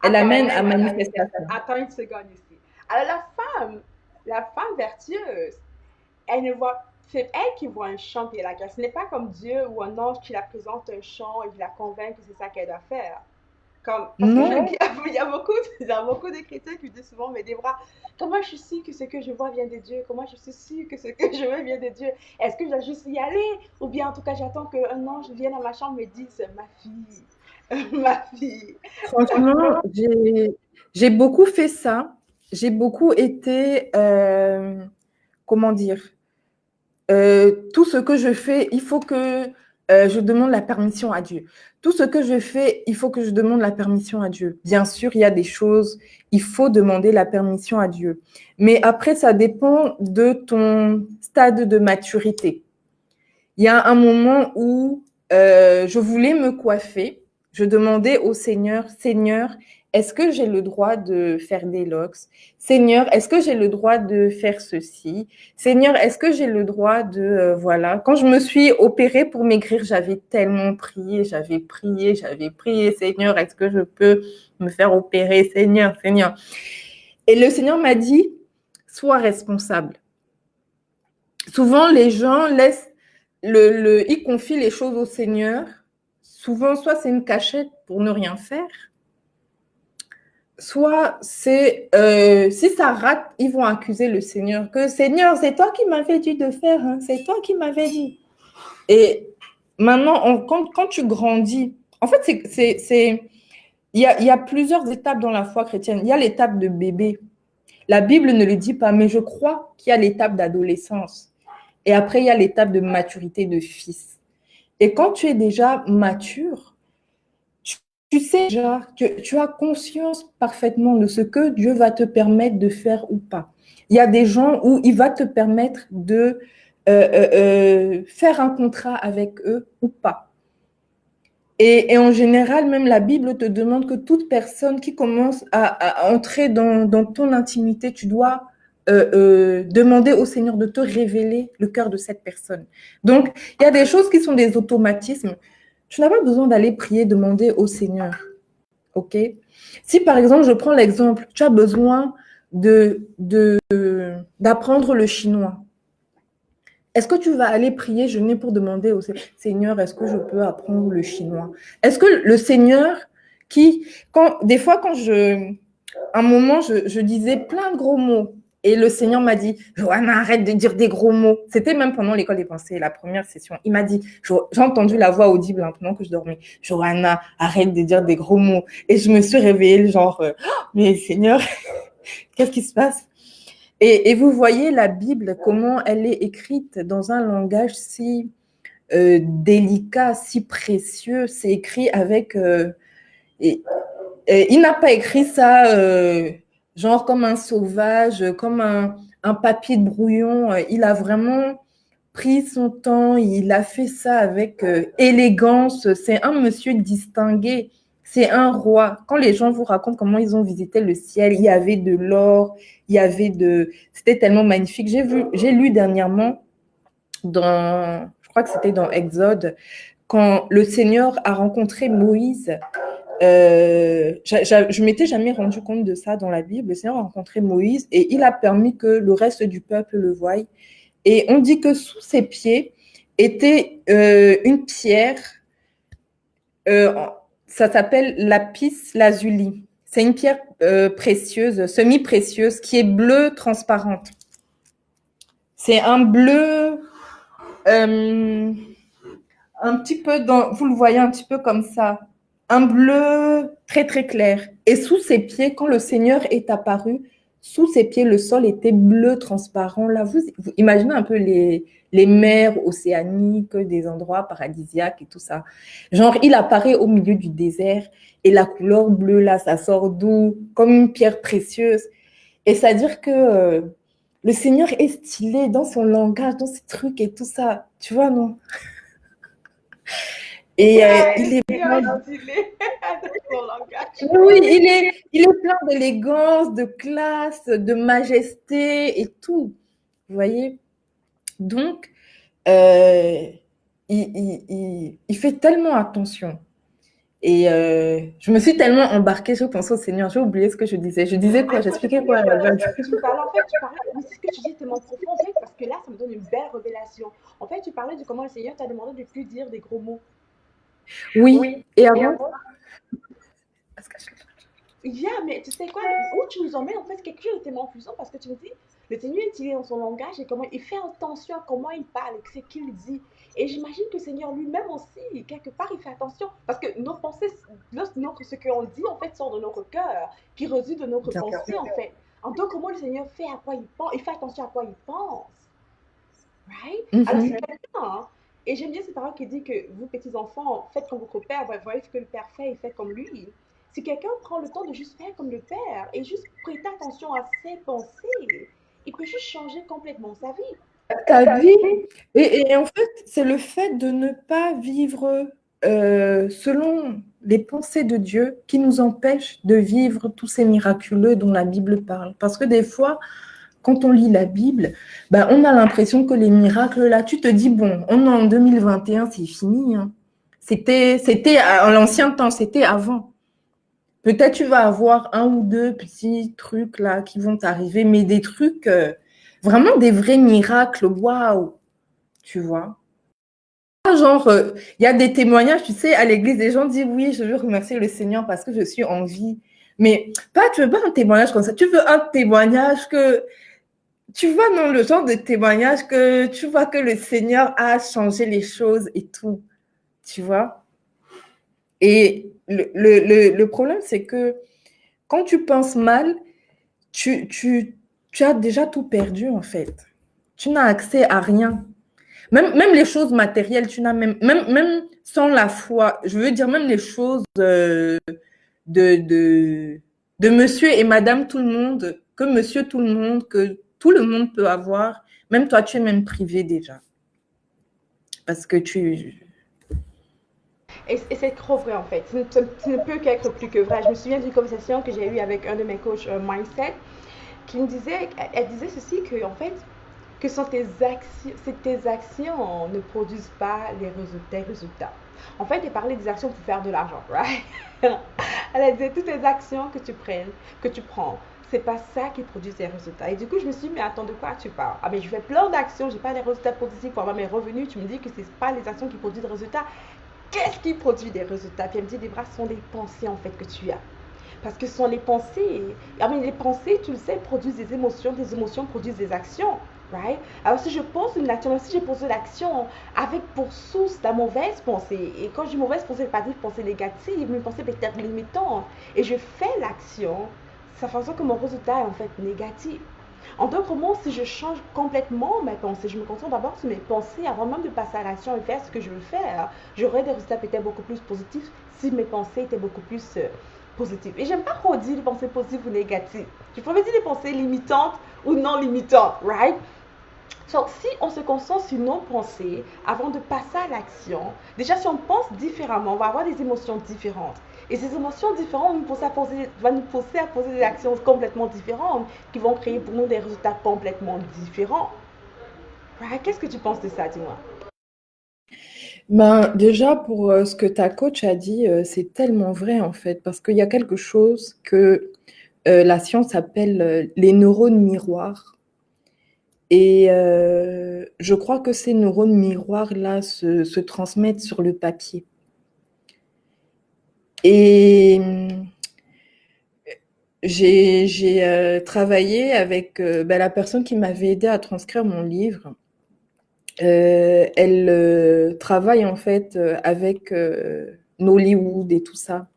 Elle Attends, amène attends, à attends, manifestation. attends une seconde ici. Alors la femme vertueuse, elle ne voit, c'est elle qui voit un champ et la grâce. Ce n'est pas comme Dieu ou un ange qui la présente un champ et qui la convainc que c'est ça qu'elle doit faire. Comme, parce que Non, il y a beaucoup de chrétiens qui disent souvent, mais Débora, comment je suis sûre que ce que je vois vient de Dieu? Comment je suis sûre que ce que je veux vient de Dieu? Est-ce que je dois juste y aller? Ou bien en tout cas, j'attends qu'un ange vienne à ma chambre et me dise, ma fille, ma fille. franchement, j'ai beaucoup fait ça. J'ai beaucoup été, comment dire, tout ce que je fais, il faut que je demande la permission à Dieu. Tout ce que je fais, il faut que je demande la permission à Dieu. Bien sûr, il y a des choses, il faut demander la permission à Dieu. Mais après, ça dépend de ton stade de maturité. Il y a un moment où je voulais me coiffer. Je demandais au Seigneur, Seigneur, est-ce que j'ai le droit de faire des locks? Seigneur, est-ce que j'ai le droit de faire ceci? Seigneur, est-ce que j'ai le droit de... voilà. Quand je me suis opérée pour maigrir, j'avais tellement prié, j'avais prié. Seigneur, est-ce que je peux me faire opérer? Seigneur, Seigneur. Et le Seigneur m'a dit, sois responsable. Souvent, les gens laissent ils confient les choses au Seigneur. Souvent, soit c'est une cachette pour ne rien faire, soit c'est si ça rate, ils vont accuser le Seigneur que Seigneur, c'est toi qui m'avais dit de faire, hein, c'est toi qui m'avais dit. Et maintenant, quand tu grandis, en fait, il y a plusieurs étapes dans la foi chrétienne. Il y a l'étape de bébé. La Bible ne le dit pas, mais je crois qu'il y a l'étape d'adolescence. Et après, il y a l'étape de maturité de fils. Et quand tu es déjà mature, tu sais déjà, tu as conscience parfaitement de ce que Dieu va te permettre de faire ou pas. Il y a des gens où il va te permettre de faire un contrat avec eux ou pas. Et en général, même la Bible te demande que toute personne qui commence à entrer dans ton intimité, tu dois demander au Seigneur de te révéler le cœur de cette personne. Donc, il y a des choses qui sont des automatismes. Tu n'as pas besoin d'aller prier, demander au Seigneur. OK? Si par exemple, je prends l'exemple, tu as besoin d'apprendre le chinois. Est-ce que tu vas aller prier, jeûner pour demander au Seigneur, est-ce que je peux apprendre le chinois? Est-ce que le Seigneur des fois, un moment, je disais plein de gros mots. Et le Seigneur m'a dit, Johanna, arrête de dire des gros mots. C'était même pendant l'école des pensées, la première session. Il m'a dit, j'ai entendu la voix audible pendant que je dormais. Johanna, arrête de dire des gros mots. Et je me suis réveillée, genre, mais Seigneur, qu'est-ce qui se passe? Et vous voyez la Bible, comment elle est écrite dans un langage si délicat, si précieux. C'est écrit avec... il n'a pas écrit ça genre comme un sauvage, comme un papier de brouillon. Il a vraiment pris son temps, il a fait ça avec élégance. C'est un monsieur distingué. C'est un roi. Quand les gens vous racontent comment ils ont visité le ciel, il y avait de l'or, il y avait de... C'était tellement magnifique. J'ai lu dernièrement je crois que c'était dans Exode, quand le Seigneur a rencontré Moïse. Je m'étais jamais rendu compte de ça dans la Bible. Le Seigneur a rencontré Moïse et il a permis que le reste du peuple le voie. Et on dit que sous ses pieds était une pierre, ça s'appelle lapis lazuli. C'est une pierre précieuse, semi-précieuse, qui est bleue transparente. C'est un bleu, un petit peu, vous le voyez un petit peu comme ça, un bleu très très clair. Et sous ses pieds, quand le Seigneur est apparu, sous ses pieds, le sol était bleu transparent. Là, vous imaginez un peu les mers océaniques, des endroits paradisiaques et tout ça. Genre, il apparaît au milieu du désert et la couleur bleue, là, ça sort d'où? Comme une pierre précieuse. Et c'est-à-dire que le Seigneur est stylé dans son langage, dans ses trucs et tout ça. Tu vois, non? Et il est plein oui, il est plein d'élégance, de classe, de majesté et tout. Vous voyez? Donc, il fait tellement attention. Et je me suis tellement embarquée, je pense au Seigneur, j'ai oublié ce que je disais. Je disais quoi? J'expliquais quoi? Tu parlais, mais c'est ce que tu dis est tellement profond, en fait, parce que là, ça me donne une belle révélation. En fait, tu parlais de comment le Seigneur t'a demandé de ne plus dire des gros mots. Oui. Et avant? Mais tu sais quoi, où tu nous emmènes, en fait, quelque chose de tellement puissant, parce que tu me dis, le Seigneur est tiré dans son langage et comment il fait attention à comment il parle et ce qu'il dit. Et j'imagine que le Seigneur lui-même aussi, quelque part, il fait attention. Parce que nos pensées, ce qu'on dit, en fait, sort de notre cœur, qui réside de notre pensée, en fait. En tant que comment le Seigneur fait à quoi il pense, il fait attention à quoi il pense. Right? Alors, c'est quelqu'un, hein? Et j'aime bien cette parole qui dit que vous, petits enfants, faites comme votre père, voyez ce que le père fait et faites comme lui. Si quelqu'un prend le temps de juste faire comme le père et juste prêter attention à ses pensées, il peut juste changer complètement sa vie. Ta vie. Et en fait, c'est le fait de ne pas vivre selon les pensées de Dieu qui nous empêche de vivre tous ces miraculeux dont la Bible parle. Parce que des fois, quand on lit la Bible, ben, on a l'impression que les miracles, là, tu te dis, bon, on est en 2021, c'est fini. Hein. C'était à l'ancien temps, c'était avant. Peut-être tu vas avoir un ou deux petits trucs là qui vont t'arriver, mais des trucs, vraiment des vrais miracles, waouh, tu vois. Genre, il y a des témoignages, tu sais, à l'église, des gens disent, oui, je veux remercier le Seigneur parce que je suis en vie. Mais tu veux pas un témoignage comme ça, tu veux un témoignage que, tu vois, non, le genre de témoignage que tu vois que le Seigneur a changé les choses et tout, tu vois. Et le problème, c'est que quand tu penses mal, tu as déjà tout perdu, en fait. Tu n'as accès à rien. Même les choses matérielles, tu n'as même sans la foi, je veux dire, même les choses de, de, de monsieur et madame tout le monde, que monsieur tout le monde, que tout le monde peut avoir, même toi, tu es même privé déjà. Parce que Et c'est trop vrai en fait. Ce ne peut qu'être plus que vrai. Je me souviens d'une conversation que j'ai eue avec un de mes coachs mindset qui me disait, elle disait ceci que en fait, que sont tes actions ne produisent pas tes résultats. En fait, elle parlait des actions pour faire de l'argent, right? Elle a dit toutes les actions que tu prends, c'est pas ça qui produit tes résultats. Et du coup, je me suis dit, mais attends, de quoi tu parles? Ah, mais je fais plein d'actions, j'ai pas des résultats positifs pour avoir mes revenus. Tu me dis que c'est pas les actions qui produisent des résultats. Qu'est-ce qui produit des résultats? Puis elle me dit, des bras sont les pensées en fait que tu as. Parce que ce sont les pensées. Les pensées, tu le sais, produisent des émotions produisent des actions. Right? Alors si je pose une action, si je pose l'action avec pour source la mauvaise pensée, et quand je dis mauvaise pensée, je ne veux pas dire pensée négative, mais une pensée peut-être limitante, et je fais l'action, ça fait en sorte que mon résultat est en fait négatif. En d'autres mots, si je change complètement mes pensées, je me concentre d'abord sur mes pensées avant même de passer à l'action et faire ce que je veux faire, j'aurais des résultats peut-être beaucoup plus positifs si mes pensées étaient beaucoup plus positives. Et j'aime pas trop dire les pensées positives ou négatives. Je pourrais dire les pensées limitantes ou non limitantes, right? So, si on se concentre sur nos pensées avant de passer à l'action, déjà si on pense différemment, on va avoir des émotions différentes. Et ces émotions différentes vont nous pousser à poser des actions complètement différentes qui vont créer pour nous des résultats complètement différents. Right? Qu'est-ce que tu penses de ça, dis-moi? Ben, déjà, pour ce que ta coach a dit, c'est tellement vrai en fait, parce qu'il y a quelque chose que la science appelle les neurones miroirs. Et je crois que ces neurones miroirs-là se transmettent sur le papier. Et j'ai travaillé avec ben, la personne qui m'avait aidé à transcrire mon livre. Elle travaille en fait avec Nollywood et tout ça.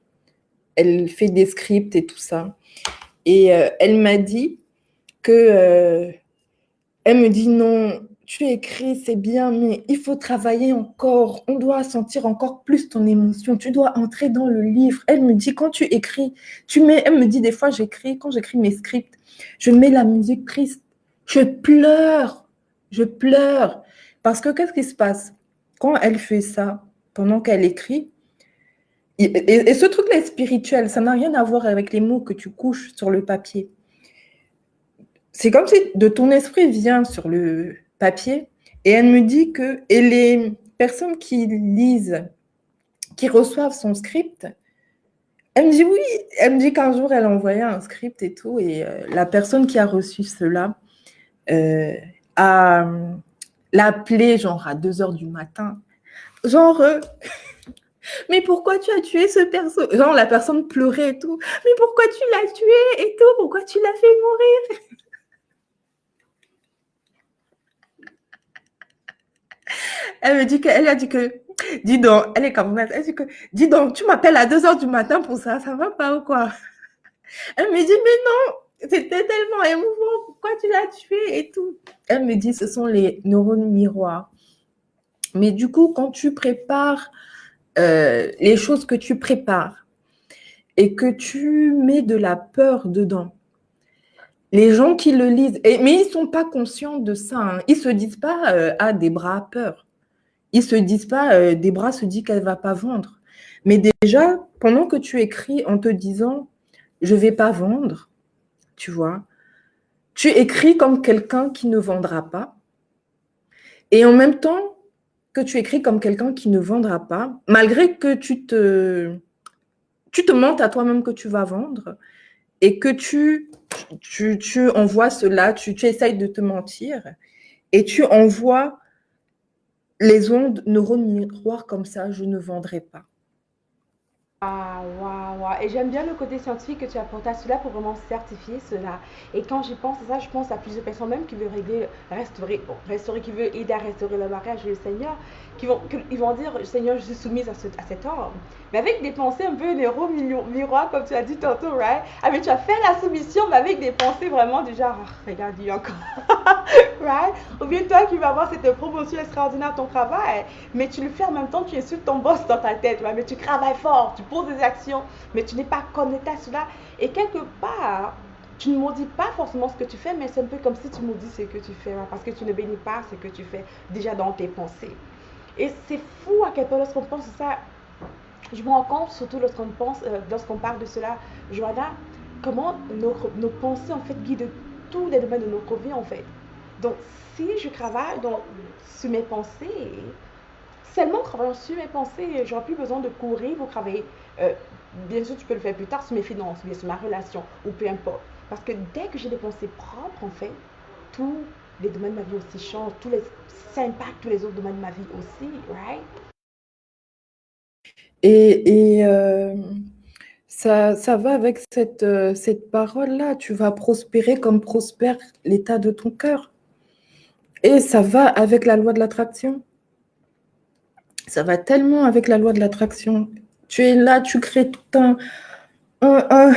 Elle fait des scripts et tout ça. Et elle m'a dit que elle me dit non, tu écris, c'est bien, mais il faut travailler encore. On doit sentir encore plus ton émotion. Tu dois entrer dans le livre. Elle me dit quand tu écris, elle me dit des fois j'écris, quand j'écris mes scripts, je mets la musique triste. Je pleure. Je pleure. Parce que qu'est-ce qui se passe? Quand elle fait ça, pendant qu'elle écrit, et ce truc-là est spirituel, ça n'a rien à voir avec les mots que tu couches sur le papier. C'est comme si de ton esprit vient sur le papier et elle me dit que, et les personnes qui lisent, qui reçoivent son script, elle me dit oui, elle me dit qu'un jour elle a envoyé un script et tout, et la personne qui a reçu cela a l'a appelé genre à 2 heures du matin, genre mais pourquoi tu as tué ce perso? Genre la personne pleurait et tout, mais pourquoi tu l'as tué et tout, pourquoi tu l'as fait mourir? Elle me dit qu'elle a dit que, dis donc, elle est comme elle dit que, dis donc, tu m'appelles à 2 heures du matin pour ça va pas ou quoi? Elle me dit, mais non, c'était tellement émouvant, pourquoi tu l'as tué et tout? Elle me dit, ce sont les neurones miroirs. Mais du coup, quand tu prépares les choses que tu prépares et que tu mets de la peur dedans, les gens qui le lisent, mais ils ne sont pas conscients de ça, hein. Ils ne se disent pas ah, des bras peur. Ils se disent pas, Debra se dit qu'elle va pas vendre. Mais déjà, pendant que tu écris en te disant, je vais pas vendre, tu vois, tu écris comme quelqu'un qui ne vendra pas. Et en même temps que tu écris comme quelqu'un qui ne vendra pas, malgré que tu te mentes à toi-même que tu vas vendre et que tu envoies cela, tu essayes de te mentir et tu envoies les ondes neurones miroirs comme ça, je ne vendrai pas. Ah, waouh, waouh. Et j'aime bien le côté scientifique que tu apportes à cela pour vraiment certifier cela. Et quand j'y pense à ça, je pense à plusieurs personnes même qui veulent restaurer, qui veulent aider à restaurer le mariage et le Seigneur, ils vont dire, Seigneur, je suis soumise à cet homme. Mais avec des pensées un peu miroirs, comme tu as dit tantôt, right? Ah, mais tu as fait la soumission, mais avec des pensées vraiment du genre, ah, regarde, il y a encore. Right? Ou bien toi qui vas avoir cette promotion extraordinaire à ton travail, mais tu le fais en même temps, tu insultes ton boss dans ta tête, ouais, mais tu travailles fort, tu poses des actions, mais tu n'es pas connecté à cela. Et quelque part, tu ne maudis pas forcément ce que tu fais, mais c'est un peu comme si tu maudis ce que tu fais, ouais, parce que tu ne bénis pas ce que tu fais déjà dans tes pensées. Et c'est fou à quel point lorsqu'on pense à ça, je me rends compte, surtout lorsqu'on parle de cela, Joanna, comment nos pensées en fait guident tous les domaines de notre vie en fait. Donc, si je travaille sur mes pensées, seulement en travaillant sur mes pensées, j'aurai plus besoin de courir pour travailler. Euh, Bien sûr, tu peux le faire plus tard sur mes finances, bien sur ma relation, ou peu importe. Parce que dès que j'ai des pensées propres, en fait, tous les domaines de ma vie aussi changent, ça impacte tous les autres domaines de ma vie aussi, right? Et ça va avec cette parole-là. Tu vas prospérer comme prospère l'état de ton cœur. Et ça va avec la loi de l'attraction. Ça va tellement avec la loi de l'attraction. Tu es là, tu crées tout un, un,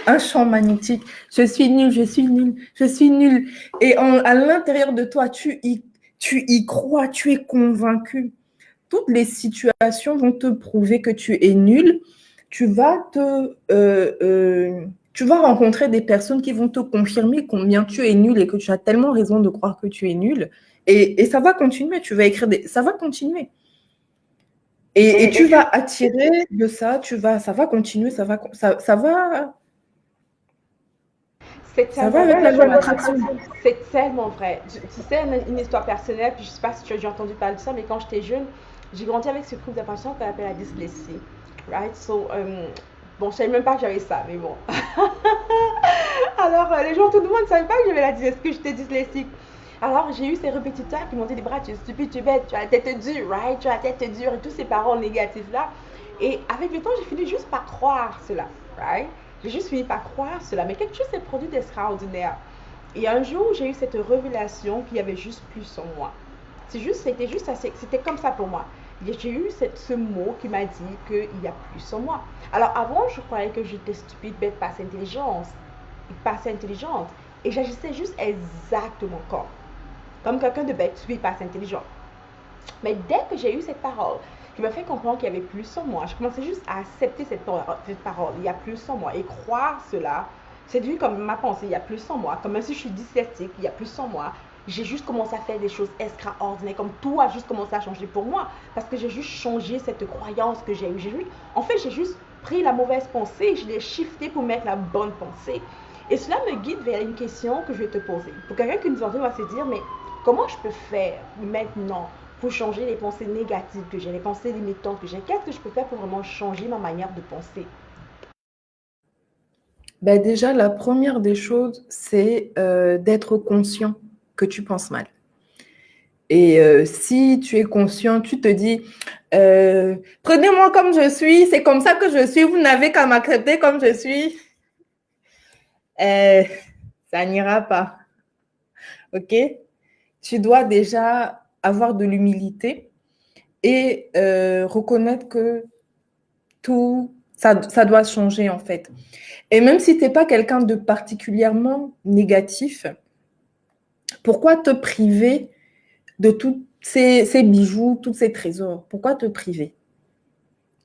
un champ magnétique. Je suis nulle, je suis nulle, je suis nulle. Et à l'intérieur de toi, tu y crois, tu es convaincu. Toutes les situations vont te prouver que tu es nul. Tu vas rencontrer des personnes qui vont te confirmer combien tu es nul et que tu as tellement raison de croire que tu es nul. Et ça va continuer. Tu vas écrire ça va continuer. Et tu vas attirer de ça, ça va continuer, ça va C'est ça va tellement avec vrai, la loi Joanie. d'attraction. C'est tellement vrai. Tu sais, une histoire personnelle, puis je sais pas si tu as déjà entendu parler de ça, mais quand j'étais jeune, j'ai grandi avec ce groupe de patients qu'on appelle la dyslexie. Right? So, bon, je savais même pas que j'avais ça, mais bon. Alors, les gens, tout le monde ne savait pas que j'avais la dyslexie, que j'étais dyslexique. Alors, j'ai eu ces répétiteurs qui m'ont dit, Debra, tu es stupide, tu es bête, tu as la tête dure, right? Tu as la tête dure, et tous ces paroles négatives-là. Et avec le temps, j'ai fini juste par croire cela, right? J'ai juste fini par croire cela. Mais quelque chose s'est produit d'extraordinaire. Et un jour, j'ai eu cette révélation qu'il y avait juste plus en moi. C'était juste assez, c'était comme ça pour moi. J'ai eu ce mot qui m'a dit qu'il y a plus en moi. Alors avant, je croyais que j'étais stupide, bête, pas assez intelligente. Et j'agissais juste exactement comme quelqu'un de bête, stupide, pas assez intelligent. Mais dès que j'ai eu cette parole, qui m'a fait comprendre qu'il y avait plus en moi, je commençais juste à accepter cette parole. Il y a plus en moi. Et croire cela, c'est devenu comme ma pensée. Il y a plus en moi. Comme même si je suis dyslexique, il y a plus en moi. J'ai juste commencé à faire des choses extraordinaires. Comme tout a juste commencé à changer pour moi. Parce que j'ai juste changé cette croyance que j'ai eue. En fait, j'ai juste pris la mauvaise pensée. Je l'ai shiftée pour mettre la bonne pensée. Et cela me guide vers une question que je vais te poser. Pour quelqu'un qui nous entend, va se dire, mais comment je peux faire maintenant pour changer les pensées négatives que j'ai, les pensées limitantes que j'ai? Qu'est-ce que je peux faire pour vraiment changer ma manière de penser? Ben déjà, la première des choses, c'est d'être conscient que tu penses mal. Et si tu es conscient, tu te dis, prenez-moi comme je suis, c'est comme ça que je suis, vous n'avez qu'à m'accepter comme je suis. Ça n'ira pas. OK? Tu dois déjà avoir de l'humilité et reconnaître que tout, ça doit changer en fait. Et même si tu n'es pas quelqu'un de particulièrement négatif, pourquoi te priver de tous ces bijoux, tous ces trésors? Pourquoi te priver?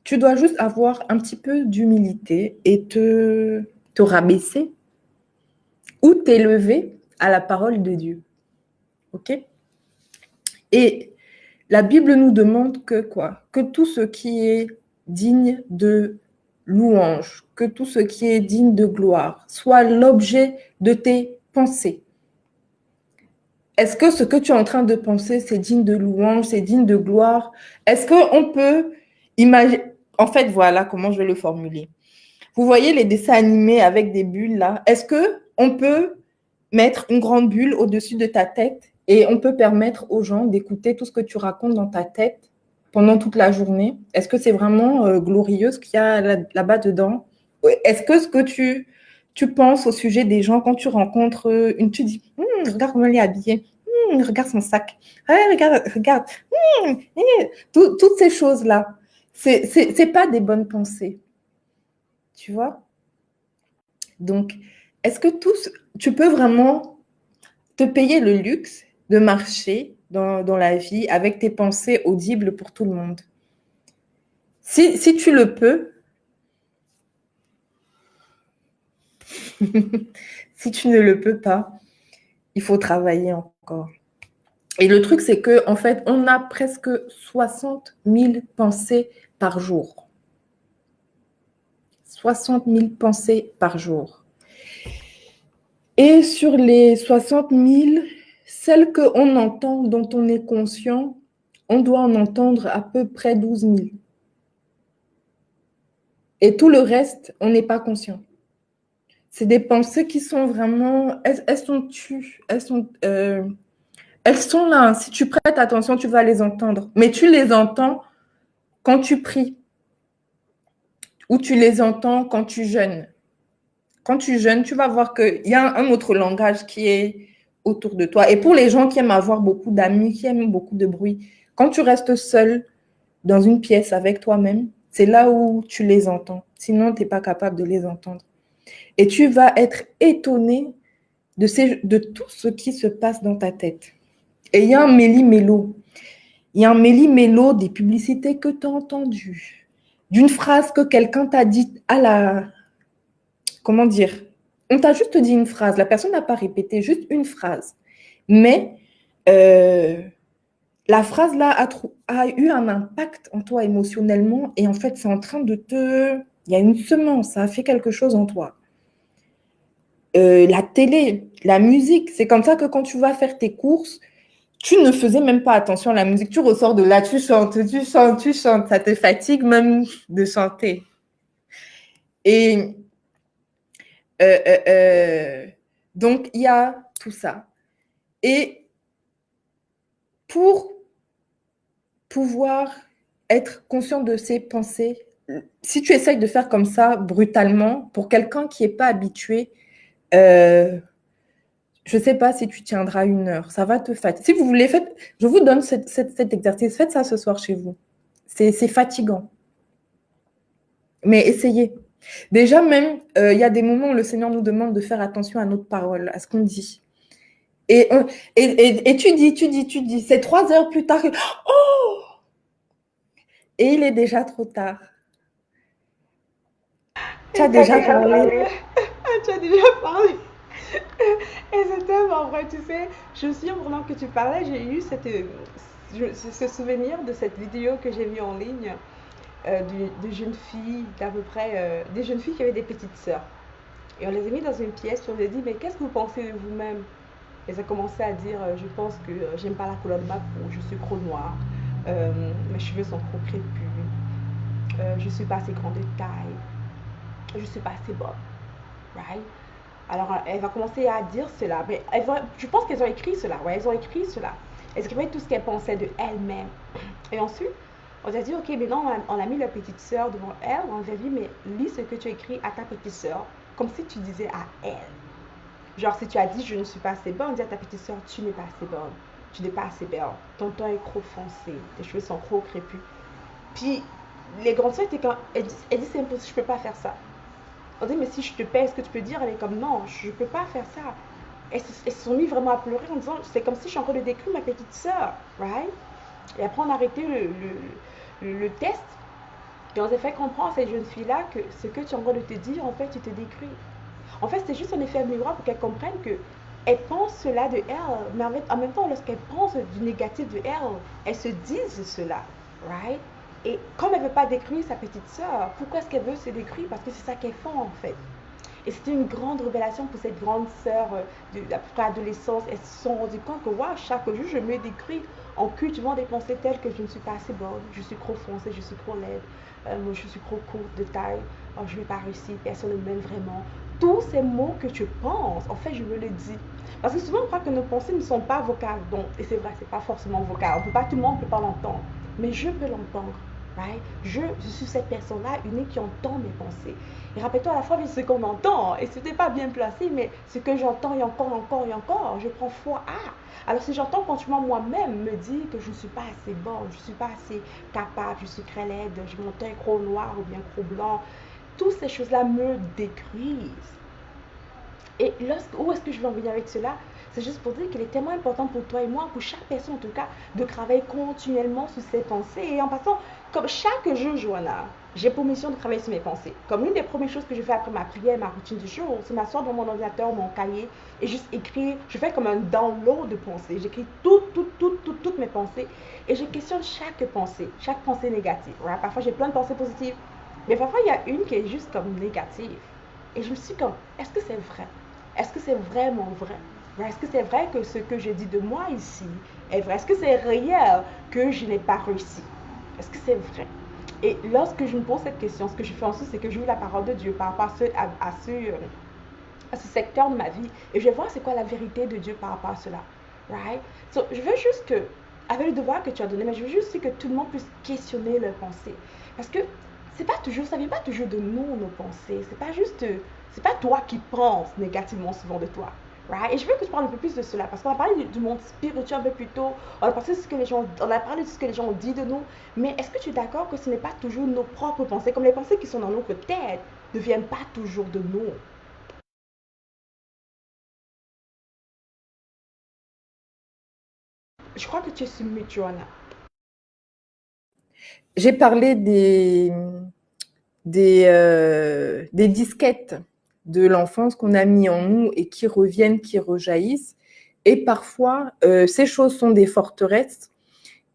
Tu dois juste avoir un petit peu d'humilité et te rabaisser ou t'élever à la parole de Dieu. OK? Et la Bible nous demande que quoi? Que tout ce qui est digne de louange, que tout ce qui est digne de gloire soit l'objet de tes pensées. Est-ce que ce que tu es en train de penser, c'est digne de louange, c'est digne de gloire? Est-ce qu'on peut imaginer... En fait, voilà comment je vais le formuler. Vous voyez les dessins animés avec des bulles là? Est-ce qu'on peut mettre une grande bulle au-dessus de ta tête et on peut permettre aux gens d'écouter tout ce que tu racontes dans ta tête pendant toute la journée? Est-ce que c'est vraiment glorieux ce qu'il y a là-bas dedans? Est-ce que ce que tu penses au sujet des gens quand tu rencontres tu dis, regarde comment elle est habillée, regarde son sac, regarde, toutes ces choses-là, c'est pas des bonnes pensées, tu vois? Donc, est-ce que tu peux vraiment te payer le luxe de marcher dans la vie avec tes pensées audibles pour tout le monde? Si tu le peux, si tu ne le peux pas, il faut travailler encore. Et le truc, c'est que en fait, on a presque 60 000 pensées par jour. 60 000 pensées par jour. Et sur les 60 000, celles qu'on entend, dont on est conscient, on doit en entendre à peu près 12 000. Et tout le reste, on n'est pas conscient. C'est des pensées qui sont vraiment... Elles sont là. Si tu prêtes attention, tu vas les entendre. Mais tu les entends quand tu pries ou tu les entends quand tu jeûnes. Quand tu jeûnes, tu vas voir qu'il y a un autre langage qui est autour de toi. Et pour les gens qui aiment avoir beaucoup d'amis, qui aiment beaucoup de bruit, quand tu restes seul dans une pièce avec toi-même, c'est là où tu les entends. Sinon, tu n'es pas capable de les entendre. Et tu vas être étonné de tout ce qui se passe dans ta tête. Et il y a un méli-mélo. Il y a un méli-mélo des publicités que tu as entendues, d'une phrase que quelqu'un t'a dit comment dire? On t'a juste dit une phrase. La personne n'a pas répété, juste une phrase. Mais la phrase là a eu un impact en toi émotionnellement et en fait, c'est en train de te... Il y a une semence, ça a fait quelque chose en toi. La télé, la musique, c'est comme ça que quand tu vas faire tes courses, tu ne faisais même pas attention à la musique. Tu ressors de là, tu chantes, tu chantes, tu chantes. Ça te fatigue même de chanter. Et donc, il y a tout ça. Et pour pouvoir être conscient de ses pensées, si tu essayes de faire comme ça brutalement, pour quelqu'un qui n'est pas habitué, je ne sais pas si tu tiendras 1 heure. Ça va te fatiguer. Si vous voulez, je vous donne cet exercice. Faites ça ce soir chez vous. C'est fatigant. Mais essayez. Déjà, même, il y a des moments où le Seigneur nous demande de faire attention à notre parole, à ce qu'on dit. Et tu dis. C'est 3 heures plus tard. Oh! Et il est déjà trop tard. Tu as déjà parlé. Tu as déjà parlé. Et c'est tellement vrai, tu sais. Je suis pendant que tu parlais, j'ai eu ce souvenir de cette vidéo que j'ai vue en ligne de jeunes filles d'à peu près, des jeunes filles qui avaient des petites sœurs. Et on les a mis dans une pièce, puis on les a dit, mais qu'est-ce que vous pensez de vous-même? Et ça commençait à dire, je pense que j'aime pas la couleur de ma peau, je suis trop noire, mes cheveux sont trop crépus, je suis pas assez grande de taille, je suis pas assez bonne, right? Alors, elle va commencer à dire cela. Mais je pense qu'elles ont écrit cela. Ouais, elles ont écrit cela. Elles écrivaient tout ce qu'elles pensaient de elles-mêmes. Et ensuite, on a dit, ok, maintenant, on a mis la petite sœur devant elle. On a dit, mais lis ce que tu as écrit à ta petite sœur, comme si tu disais à elle. Genre, si tu as dit, je ne suis pas assez bonne, dis à ta petite sœur, tu n'es pas assez bonne. Tu n'es pas assez belle. Ton teint est trop foncé. Tes cheveux sont trop crépus. Puis, les grandes sœurs étaient quand. Elles disent, c'est impossible, je ne peux pas faire ça. On dit, mais si je te paie, est-ce que tu peux dire? Elle est comme, non, je ne peux pas faire ça. Elles se sont mis vraiment à pleurer en disant, c'est comme si je suis en train de décrire ma petite sœur, right? Et après, on a arrêté le test. Et on s'est fait comprendre à cette jeune fille-là que ce que tu es en train de te dire, en fait, tu te décris. En fait, c'est juste un effet miroir pour qu'elle comprenne que elle pense cela de elle, mais en même temps, lorsqu'elle pense du négatif de elle, elle se disent cela, right? Et comme elle ne veut pas décrire sa petite sœur, pourquoi est-ce qu'elle veut se décrire? Parce que c'est ça qu'elle fait en fait. Et c'était une grande révélation pour cette grande sœur de l'adolescence. Elles se sont rendues compte que wow, chaque jour, je me décris en cultivant des pensées telles que je ne suis pas assez bonne, je suis trop foncée, je suis trop laide, je suis trop courte de taille, je ne vais pas réussir, personne ne m'aime vraiment. Tous ces mots que tu penses, en fait, je me le dis. Parce que souvent, on croit que nos pensées ne sont pas vocales. Donc, et c'est vrai, c'est pas forcément vocal. Tout le monde ne peut pas l'entendre. Mais je peux l'entendre. Right? Je suis cette personne-là unique qui entend mes pensées. Et rappelle-toi à la fois ce qu'on entend, et ce n'est pas bien placé, mais ce que j'entends et encore, je prends foi à. Alors si j'entends continuellement moi-même me dire que je ne suis pas assez bonne, je ne suis pas assez capable, je suis très laide, j'ai mon teint est trop noir ou bien trop blanc, toutes ces choses-là me décrivent. Et où est-ce que je veux en venir avec cela? C'est juste pour dire qu'il est tellement important pour toi et moi, pour chaque personne en tout cas, de travailler continuellement sur ses pensées. Et en passant, comme chaque jour, Joanna, j'ai pour mission de travailler sur mes pensées. Comme l'une des premières choses que je fais après ma prière, ma routine du jour, c'est m'asseoir dans mon ordinateur, mon cahier, et juste écrire. Je fais comme un download de pensées. J'écris toutes mes pensées, et je questionne chaque pensée négative. Ouais, parfois, j'ai plein de pensées positives, mais parfois, il y a une qui est juste comme négative. Et je me suis comme, est-ce que c'est vrai? Est-ce que c'est vraiment vrai? Est-ce que c'est vrai que ce que je dis de moi ici est vrai? Est-ce que c'est réel que je n'ai pas réussi? Est-ce que c'est vrai? Et lorsque je me pose cette question, ce que je fais ensuite, c'est que j'ouvre la parole de Dieu par rapport à ce secteur de ma vie. Et je vais voir c'est quoi la vérité de Dieu par rapport à cela. Right? So, je veux juste que, avec le devoir que tu as donné, mais je veux juste que tout le monde puisse questionner leurs pensées. Parce que ça vient pas toujours de nous, nos pensées. C'est pas toi qui penses négativement souvent de toi. Right? Et je veux que tu parles un peu plus de cela, parce qu'on a parlé du monde spirituel un peu plus tôt, on a parlé de ce que les gens ont dit de nous, mais est-ce que tu es d'accord que ce n'est pas toujours nos propres pensées, comme les pensées qui sont dans notre tête, ne viennent pas toujours de nous? Je crois que tu es sur mute, Joanna. J'ai parlé des disquettes de l'enfance qu'on a mis en nous et qui reviennent, qui rejaillissent. Et parfois, ces choses sont des forteresses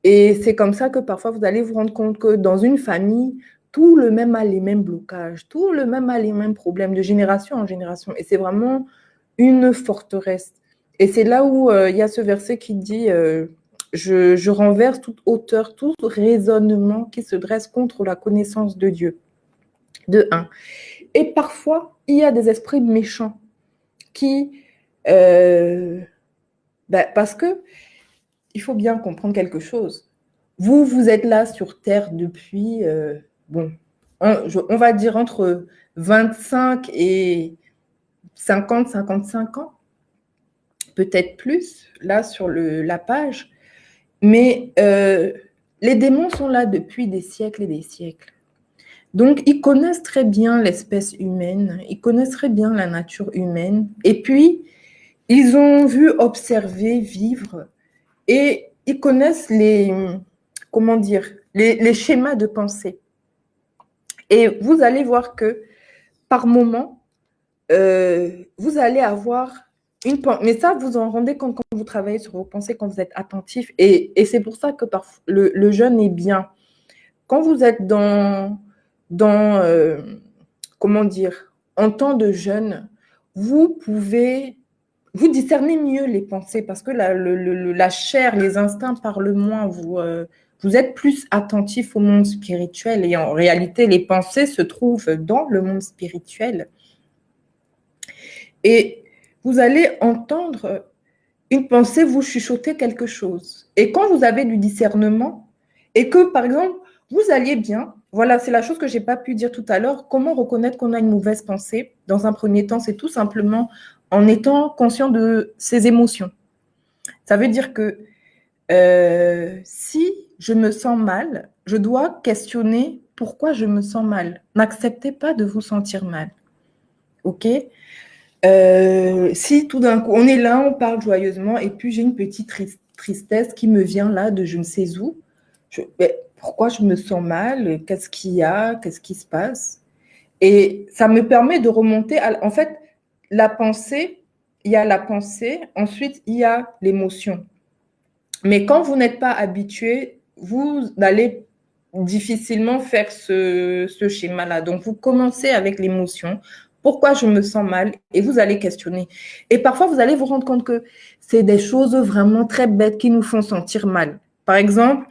Et c'est comme ça que parfois vous allez vous rendre compte que dans une famille, tout le même a les mêmes blocages, tout le même a les mêmes problèmes de génération en génération. Et c'est vraiment une forteresse. Et c'est là où il y a ce verset qui dit je renverse toute hauteur, tout raisonnement qui se dresse contre la connaissance de Dieu. De un. Et parfois, il y a des esprits méchants qui... parce que il faut bien comprendre quelque chose. Vous êtes là sur Terre depuis, on va dire entre 25 et 50, 55 ans, peut-être plus, là sur la page. Mais les démons sont là depuis des siècles et des siècles. Donc, ils connaissent très bien l'espèce humaine, ils connaissent très bien la nature humaine. Et puis, ils ont vu, observer, vivre. Et ils connaissent comment dire, les schémas de pensée. Et vous allez voir que par moment, vous allez avoir une pensée. Mais ça, vous en rendez compte quand vous travaillez sur vos pensées, quand vous êtes attentif. Et c'est pour ça que le jeûne est bien. Quand vous êtes dans comment dire, en temps de jeûne, vous pouvez vous discernez mieux les pensées parce que la chair, les instincts parlent moins. Vous êtes plus attentif au monde spirituel et en réalité, les pensées se trouvent dans le monde spirituel. Et vous allez entendre une pensée vous chuchoter quelque chose. Et quand vous avez du discernement et que, par exemple, vous alliez bien, voilà, c'est la chose que je n'ai pas pu dire tout à l'heure, comment reconnaître qu'on a une mauvaise pensée? Dans un premier temps, c'est tout simplement en étant conscient de ses émotions. Ça veut dire que si je me sens mal, je dois questionner pourquoi je me sens mal. N'acceptez pas de vous sentir mal. OK? Si tout d'un coup, on est là, on parle joyeusement, et puis j'ai une petite tristesse qui me vient là de je ne sais où. Pourquoi je me sens mal? Qu'est-ce qu'il y a? Qu'est-ce qui se passe? Et ça me permet de remonter en fait, la pensée, il y a la pensée, ensuite il y a l'émotion. Mais quand vous n'êtes pas habitué, vous allez difficilement faire ce schéma-là. Donc, vous commencez avec l'émotion. Pourquoi je me sens mal? Et vous allez questionner. Et parfois, vous allez vous rendre compte que c'est des choses vraiment très bêtes qui nous font sentir mal. Par exemple,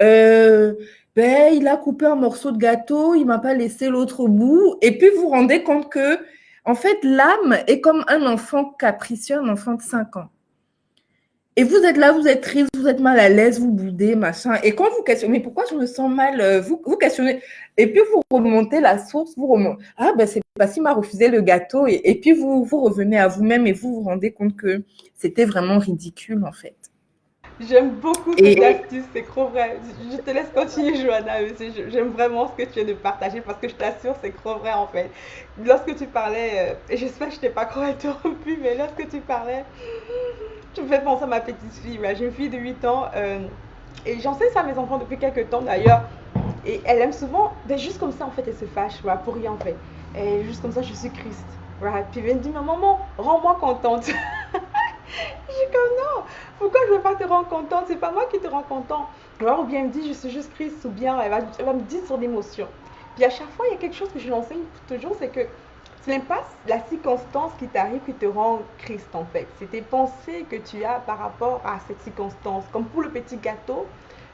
il a coupé un morceau de gâteau, il ne m'a pas laissé l'autre bout. Et puis, vous vous rendez compte que, en fait, l'âme est comme un enfant capricieux, un enfant de 5 ans. Et vous êtes là, vous êtes triste, vous êtes mal à l'aise, vous boudez, machin. Et quand vous questionnez, mais pourquoi je me sens mal, vous questionnez. Et puis vous remontez la source, vous remontez. Ah, ben c'est parce qu'il m'a refusé le gâteau. Et puis vous revenez à vous-même et vous vous rendez compte que c'était vraiment ridicule, en fait. J'aime beaucoup cette Et astuce, c'est trop vrai. Je te laisse continuer, Johanna. J'aime vraiment ce que tu viens de partager parce que je t'assure, c'est trop vrai en fait. Lorsque tu parlais, et j'espère que je t'ai pas encore interrompu, mais lorsque tu parlais, tu me fais penser à ma petite fille. J'ai une fille de 8 ans et j'enseigne ça à mes enfants depuis quelques temps d'ailleurs. Et elle aime souvent, juste comme ça en fait, elle se fâche pour rien en fait. Et juste comme ça, je suis Christ. Puis elle me dit, maman, rends-moi contente. Je suis comme non, pourquoi je ne vais pas te rendre contente? C'est pas moi qui te rends content. Ou bien elle me dit, je suis juste Christ, ou bien elle va me dire son émotion. Puis à chaque fois, il y a quelque chose que je l'enseigne toujours, c'est que ce n'est pas la circonstance qui t'arrive qui te rend Christ en fait. C'est tes pensées que tu as par rapport à cette circonstance. Comme pour le petit gâteau,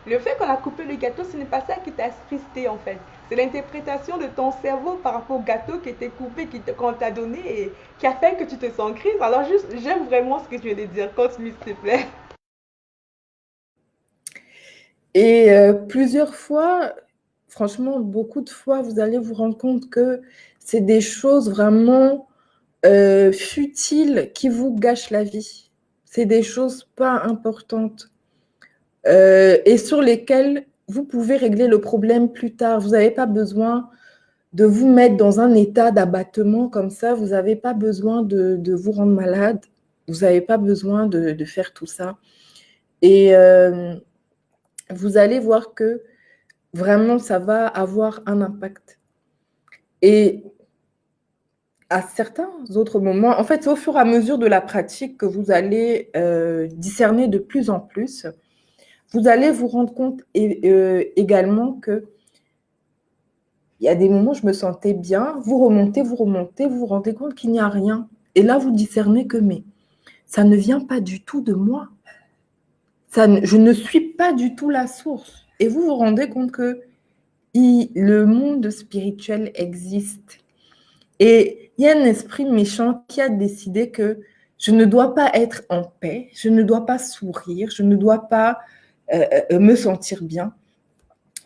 le fait qu'on a coupé le gâteau, ce n'est pas ça qui t'a tristé en fait. C'est l'interprétation de ton cerveau par rapport au gâteau qui était coupé, qu'on t'a donné et qui a fait que tu te sens crise. Alors juste, j'aime vraiment ce que tu viens de dire. Continue s'il te plaît. Et plusieurs fois, franchement, beaucoup de fois, vous allez vous rendre compte que c'est des choses vraiment futiles qui vous gâchent la vie. C'est des choses pas importantes et sur lesquelles vous pouvez régler le problème plus tard. Vous n'avez pas besoin de vous mettre dans un état d'abattement comme ça. Vous n'avez pas besoin de vous rendre malade. Vous n'avez pas besoin de faire tout ça. Et vous allez voir que vraiment, ça va avoir un impact. Et à certains autres moments, en fait, c'est au fur et à mesure de la pratique que vous allez discerner de plus en plus. vous allez vous rendre compte également que il y a des moments où je me sentais bien, vous remontez, vous vous rendez compte qu'il n'y a rien. Et là, vous discernez que mais ça ne vient pas du tout de moi. Je ne suis pas du tout la source. Et vous vous rendez compte que le monde spirituel existe. Et il y a un esprit méchant qui a décidé que je ne dois pas être en paix, je ne dois pas sourire, je ne dois pas me sentir bien.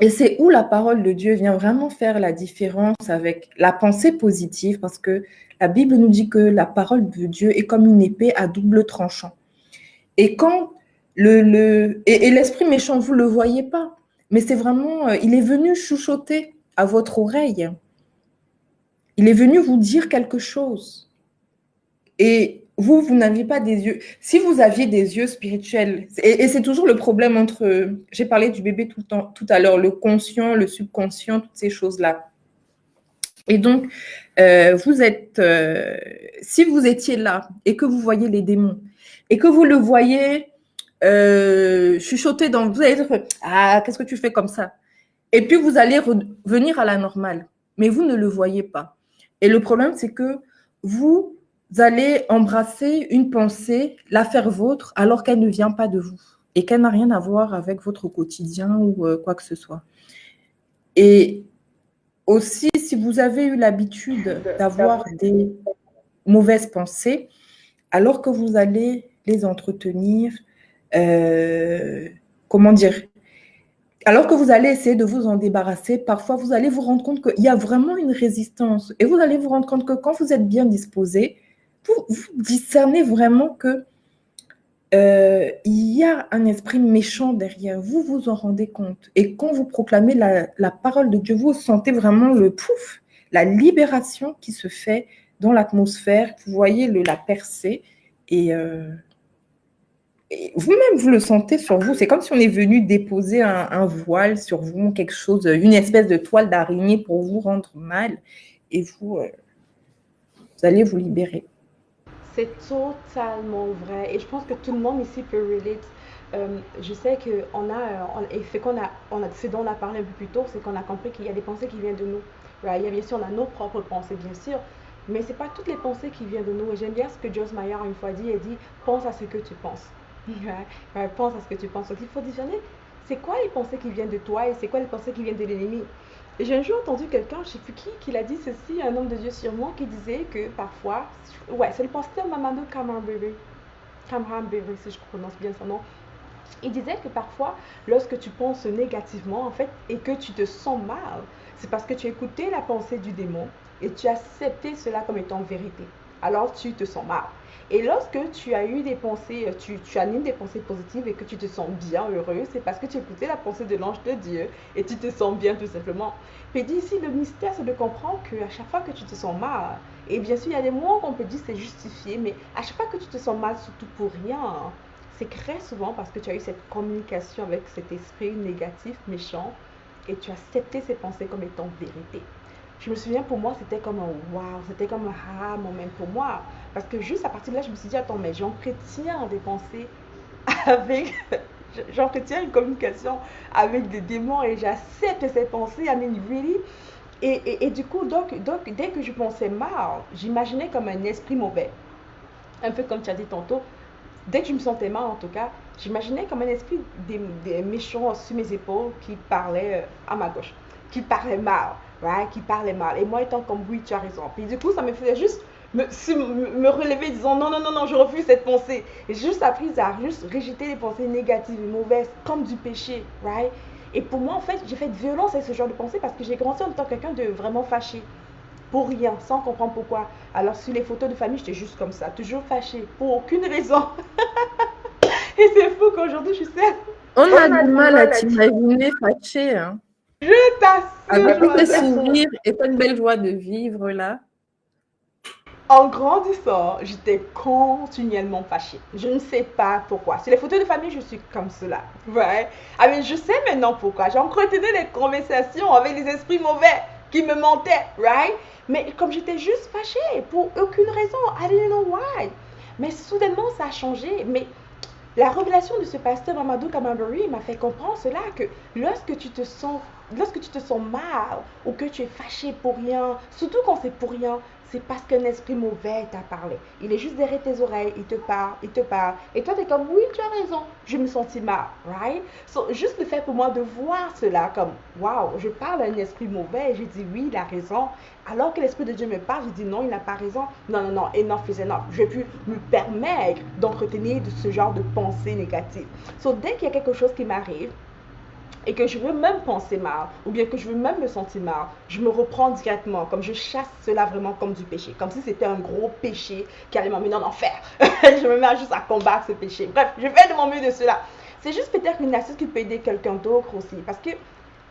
Et c'est où la parole de Dieu vient vraiment faire la différence avec la pensée positive, parce que la Bible nous dit que la parole de Dieu est comme une épée à double tranchant. Et quand et l'esprit méchant, vous ne le voyez pas, mais c'est vraiment, il est venu chuchoter à votre oreille. Il est venu vous dire quelque chose. Et vous n'aviez pas des yeux. Si vous aviez des yeux spirituels, et c'est toujours le problème entre, j'ai parlé du bébé tout à l'heure, le conscient, le subconscient, toutes ces choses-là. Et donc, si vous étiez là et que vous voyez les démons, et que vous le voyez chuchoter vous allez dire, ah, qu'est-ce que tu fais comme ça? Et puis, vous allez revenir à la normale, mais vous ne le voyez pas. Et le problème, c'est que vous allez embrasser une pensée, la faire vôtre, alors qu'elle ne vient pas de vous et qu'elle n'a rien à voir avec votre quotidien ou quoi que ce soit. Et aussi, si vous avez eu l'habitude d'avoir des mauvaises pensées, alors que vous allez les entretenir, comment dire, alors que vous allez essayer de vous en débarrasser, parfois vous allez vous rendre compte qu'il y a vraiment une résistance. Et vous allez vous rendre compte que quand vous êtes bien disposé, vous discernez vraiment que il y a un esprit méchant derrière. Vous vous en rendez compte. Et quand vous proclamez la parole de Dieu, vous sentez vraiment le pouf, la libération qui se fait dans l'atmosphère. Vous voyez la percée et vous-même, vous le sentez sur vous. C'est comme si on est venu déposer un voile sur vous, quelque chose, une espèce de toile d'araignée pour vous rendre mal. Et vous allez vous libérer. C'est totalement vrai. Et je pense que tout le monde ici peut relate. Je sais qu'on a, et ce dont on a parlé un peu plus tôt, c'est qu'on a compris qu'il y a des pensées qui viennent de nous. Right? Il y a bien sûr, on a nos propres pensées, bien sûr, mais c'est pas toutes les pensées qui viennent de nous. Et j'aime bien ce que Joyce Meyer une fois dit, elle dit, pense à ce que tu penses. Right? Right? Pense à ce que tu penses. Donc il faut discerner, c'est quoi les pensées qui viennent de toi et c'est quoi les pensées qui viennent de l'ennemi. Et j'ai un jour entendu quelqu'un, je ne sais plus qui l'a dit ceci, un homme de Dieu sûrement, qui disait que parfois, ouais, c'est le pasteur Mamadou Kamran si je prononce bien son nom. Il disait que parfois, lorsque tu penses négativement, en fait, et que tu te sens mal, c'est parce que tu as écouté la pensée du démon et tu as accepté cela comme étant vérité. Alors tu te sens mal. Et lorsque tu as eu des pensées, tu animes des pensées positives et que tu te sens bien, heureux, c'est parce que tu as écouté la pensée de l'ange de Dieu et tu te sens bien tout simplement. Puis dit ici, le mystère, c'est de comprendre qu'à chaque fois que tu te sens mal, et bien sûr, il y a des moments qu'on peut dire c'est justifié, mais à chaque fois que tu te sens mal, surtout pour rien, c'est très souvent parce que tu as eu cette communication avec cet esprit négatif, méchant, et tu as accepté ces pensées comme étant vérité. Je me souviens, pour moi, c'était comme un wow, c'était comme un ah moment pour moi. Parce que juste à partir de là, je me suis dit, attends, mais j'entretiens des pensées avec. J'entretiens une communication avec des démons et j'accepte ces pensées, I mean, really. Et du coup, donc, dès que je pensais mal, j'imaginais comme un esprit mauvais. Un peu comme tu as dit tantôt, dès que je me sentais mal, en tout cas, j'imaginais comme un esprit des méchants sur mes épaules qui parlaient à ma gauche, qui parlaient mal, right? Qui parlaient mal. Et moi étant comme oui, tu as raison. Puis du coup, ça me faisait juste me relever disant non, non, non, non, je refuse cette pensée. Et j'ai juste appris à juste rejeter les pensées négatives et mauvaises comme du péché, right? Et pour moi, en fait, j'ai fait violence avec ce genre de pensée parce que j'ai grandi en tant que quelqu'un de vraiment fâché pour rien, sans comprendre pourquoi. Alors sur les photos de famille, j'étais juste comme ça, toujours fâchée, pour aucune raison. Et c'est fou qu'aujourd'hui, je sais. On a du mal à t'imaginer fâché, hein. Je t'assure. Avec tous tes sourires et ta belle joie de vivre là. En grandissant, j'étais continuellement fâchée. Je ne sais pas pourquoi. Sur les photos de famille, je suis comme cela. Ouais. Ah, mais je sais maintenant pourquoi. J'entretenais les conversations avec les esprits mauvais qui me mentaient, right? Mais comme j'étais juste fâchée pour aucune raison, I didn't know why. Mais soudainement, ça a changé. Mais la révélation de ce pasteur Mamadou Kamambari m'a fait comprendre cela, que lorsque tu te sens mal ou que tu es fâché pour rien, surtout quand c'est pour rien, c'est parce qu'un esprit mauvais t'a parlé. Il est juste derrière tes oreilles, il te parle. Et toi, tu es comme, oui, tu as raison, je me sentis mal, right? So, juste le fait pour moi de voir cela comme, waouh, je parle à un esprit mauvais, et je dis, oui, il a raison. Alors que l'Esprit de Dieu me parle, je dis, non, il n'a pas raison. Non, non, non, enough is enough. Je vais plus me permettre d'entretenir de ce genre de pensée négative. So, dès qu'il y a quelque chose qui m'arrive, et que je veux même penser mal, ou bien que je veux même me sentir mal, je me reprends directement, comme je chasse cela vraiment comme du péché, comme si c'était un gros péché qui allait m'emmener en enfer. Je me mets juste à combattre ce péché. Bref, je fais de mon mieux de cela. C'est juste peut-être une astuce qui peut aider quelqu'un d'autre aussi, parce que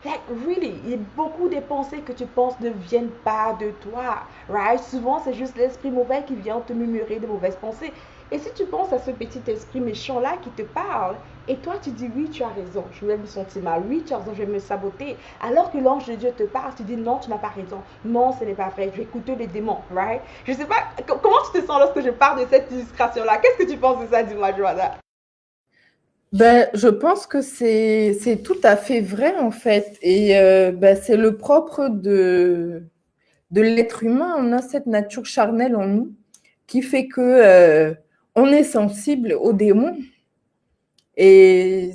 like, really, il y a beaucoup des pensées que tu penses ne viennent pas de toi, right? Souvent, c'est juste l'esprit mauvais qui vient te murmurer de mauvaises pensées. Et si tu penses à ce petit esprit méchant-là qui te parle, et toi tu dis oui, tu as raison, je vais me sentir mal, oui, tu as raison, je vais me saboter, alors que l'ange de Dieu te parle, tu dis non, tu n'as pas raison, non, ce n'est pas vrai, je vais écouter les démons, right? Je sais pas, comment tu te sens lorsque je parle de cette illustration-là? Qu'est-ce que tu penses de ça, dis-moi, Joanna? Ben, je pense que c'est tout à fait vrai en fait. Et ben, c'est le propre de l'être humain. On a cette nature charnelle en nous qui fait que on est sensible aux démons. Et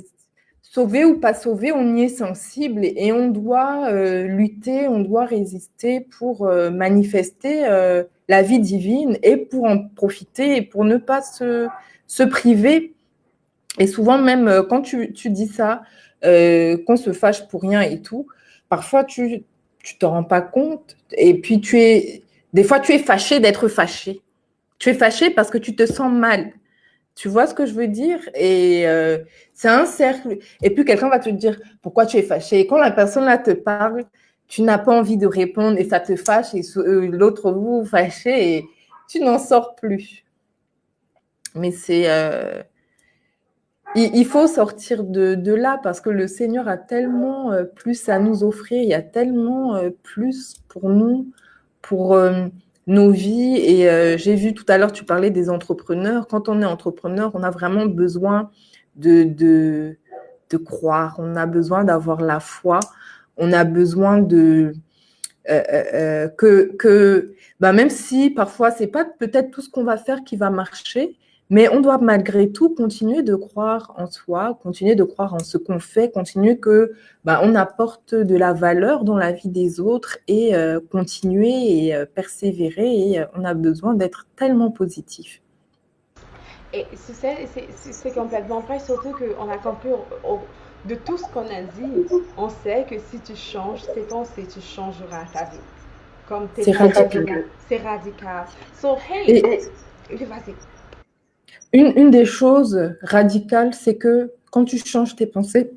sauvé ou pas sauvé, on y est sensible et on doit lutter, on doit résister pour manifester la vie divine et pour en profiter et pour ne pas se priver. Et souvent, même quand tu dis ça, qu'on se fâche pour rien et tout, parfois tu t'en rends pas compte. Et puis des fois, tu es fâché d'être fâché. Tu es fâché parce que tu te sens mal. Tu vois ce que je veux dire? Et c'est un cercle. Et puis quelqu'un va te dire pourquoi tu es fâché. Et quand la personne là te parle, tu n'as pas envie de répondre et ça te fâche et l'autre vous fâché et tu n'en sors plus. Mais il faut sortir de là parce que le Seigneur a tellement plus à nous offrir, il y a tellement plus pour nous, pour nos vies. Et j'ai vu tout à l'heure, tu parlais des entrepreneurs. Quand on est entrepreneur, on a vraiment besoin de croire, on a besoin d'avoir la foi, on a besoin bah, même si parfois c'est pas peut-être tout ce qu'on va faire qui va marcher, mais on doit malgré tout continuer de croire en soi, continuer de croire en ce qu'on fait, continuer que bah, on apporte de la valeur dans la vie des autres et continuer et persévérer. Et on a besoin d'être tellement positif. Et c'est complètement vrai, surtout qu'on a compris de tout ce qu'on a dit, on sait que si tu changes tes pensées, tu changeras ta vie. Comme tes C'est pensées, radical. c'est radical. So, hey, Et vas-y. une des choses radicales, c'est que quand tu changes tes pensées,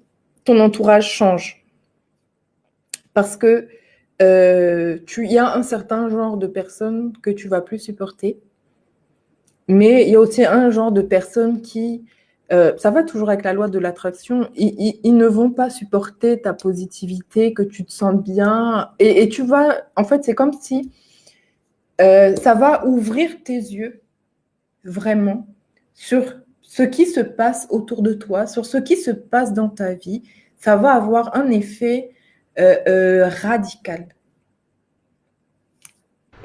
ton entourage change. Parce que il y a un certain genre de personnes que tu vas plus supporter, mais il y a aussi un genre de personnes qui, ça va toujours avec la loi de l'attraction, ils ne vont pas supporter ta positivité, que tu te sens bien, et tu vas, en fait, c'est comme si ça va ouvrir tes yeux vraiment sur ce qui se passe autour de toi, sur ce qui se passe dans ta vie. Ça va avoir un effet radical.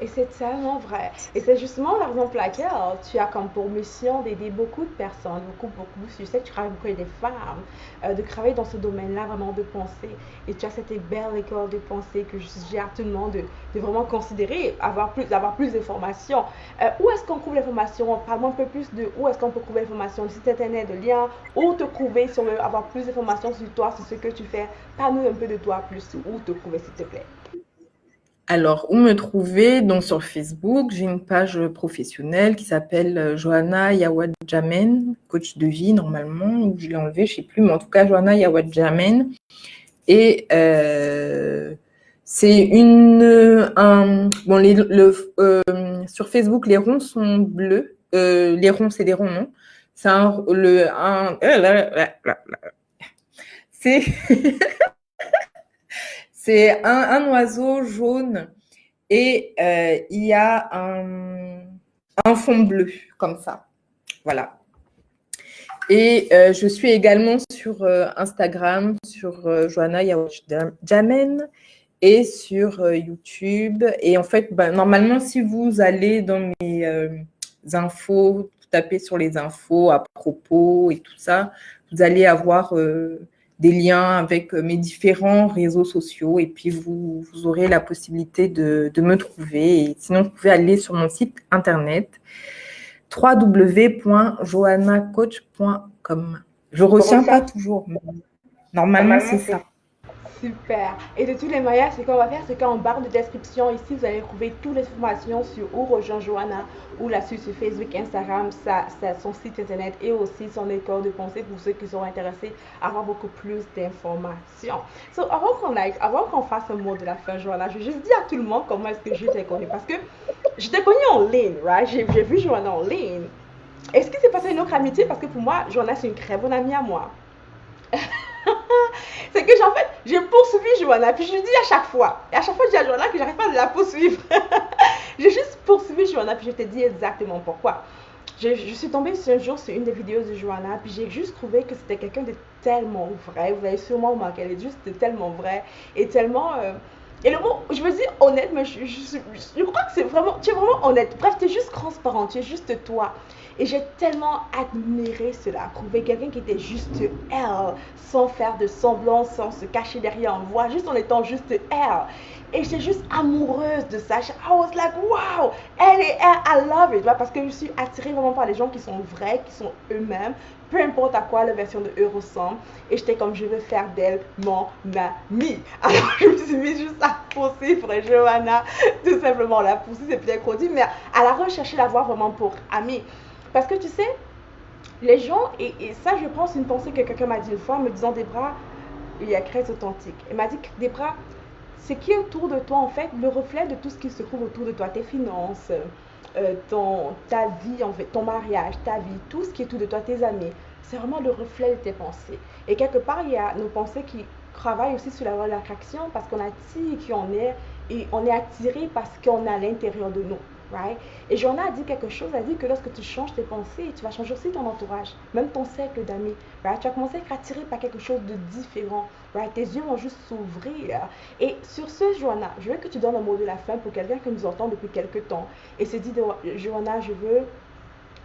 Et c'est tellement vrai. Et c'est justement la raison pour laquelle tu as comme pour mission d'aider beaucoup de personnes, beaucoup. Je sais que tu travailles beaucoup avec des femmes, de travailler dans ce domaine-là, vraiment de penser. Et tu as cette belle école de pensée que je suggère à tout le monde de vraiment considérer, d'avoir plus d'informations. Où est-ce qu'on trouve l'information? Parle-moi un peu plus de où est-ce qu'on peut trouver l'information, le site internet, le lien, où te trouver, avoir plus d'informations sur toi, sur ce que tu fais. Parle-nous un peu de toi plus, où te trouver, s'il te plaît. Alors, où me trouver? Donc, sur Facebook, j'ai une page professionnelle qui s'appelle Johanna Yawadjamen, coach de vie normalement, ou je l'ai enlevé, je ne sais plus, mais en tout cas, Johanna Yawadjamen. Et c'est bon, sur Facebook, les ronds sont bleus. Les ronds, c'est des ronds, non? C'est c'est c'est un oiseau jaune et il y a un fond bleu, comme ça. Voilà. Et je suis également sur Instagram, sur Joanna Yawach Jamen et sur YouTube. Et en fait, normalement, si vous allez dans mes infos, vous tapez sur les infos à propos et tout ça, vous allez avoir des liens avec mes différents réseaux sociaux et puis vous aurez la possibilité de me trouver. Et sinon, vous pouvez aller sur mon site internet www.johannacoach.com. Je ne retiens pas toujours, mais normalement, c'est ça. Super. Et de toutes les manières, ce qu'on va faire, c'est qu'en barre de description, ici, vous allez trouver toutes les informations sur où rejoindre Joanna, ou la suite sur Facebook, Instagram, son site internet et aussi son école de pensée pour ceux qui sont intéressés à avoir beaucoup plus d'informations. So, avant qu'on fasse un mot de la fin, Joanna, je vais juste dire à tout le monde comment est-ce que je t'ai connue. Parce que je t'ai connue en ligne, right? J'ai vu Joanna en ligne. Est-ce qu'il s'est passé une autre amitié? Parce que pour moi, Joanna, c'est une très bonne amie à moi. C'est que en fait, j'ai poursuivi Joanna, puis je lui dis à chaque fois, et à chaque fois je dis à Joanna que j'arrive pas de la poursuivre. J'ai juste poursuivi Joanna, puis je te dis exactement pourquoi. Je suis tombée un jour sur une des vidéos de Joanna, puis j'ai juste trouvé que c'était quelqu'un de tellement vrai. Vous avez sûrement remarqué, elle est juste tellement vraie et tellement. Et le mot, je veux dire honnête, mais je crois que tu es vraiment honnête. Bref, tu es juste transparent, tu es juste toi. Et j'ai tellement admiré cela, trouver quelqu'un qui était juste elle, sans faire de semblant, sans se cacher derrière une voix, juste en étant juste elle. Et j'étais juste amoureuse de ça. I was like, wow, I love it. Parce que je suis attirée vraiment par les gens qui sont vrais, qui sont eux-mêmes, peu importe à quoi la version de eux ressemble. Et j'étais comme, je veux faire d'elle mon amie. Alors je me suis mise juste à poursuivre Joanna, tout simplement. La poursuivre, c'est peut-être trop dit, mais à la rechercher la voir vraiment pour amie. Parce que tu sais, les gens, et ça je pense une pensée que quelqu'un m'a dit une fois, me disant Debra, il y a très authentique. Elle m'a dit Debra, ce qui est autour de toi en fait, le reflet de tout ce qui se trouve autour de toi, tes finances, ta vie en fait, ton mariage, ta vie, tout ce qui est autour de toi, tes amis, c'est vraiment le reflet de tes pensées. Et quelque part, il y a nos pensées qui travaillent aussi sur la loi de l'attraction parce qu'on attire qui on est et on est attiré parce qu'on est à l'intérieur de nous. Right? Et Joanna a dit quelque chose, elle a dit que lorsque tu changes tes pensées, tu vas changer aussi ton entourage, même ton cercle d'amis. Right? Tu vas commencer à être attiré par quelque chose de différent. Right? Tes yeux vont juste s'ouvrir. Et sur ce, Joanna, je veux que tu donnes un mot de la fin pour quelqu'un qui nous entend depuis quelques temps et se dit, Joanna,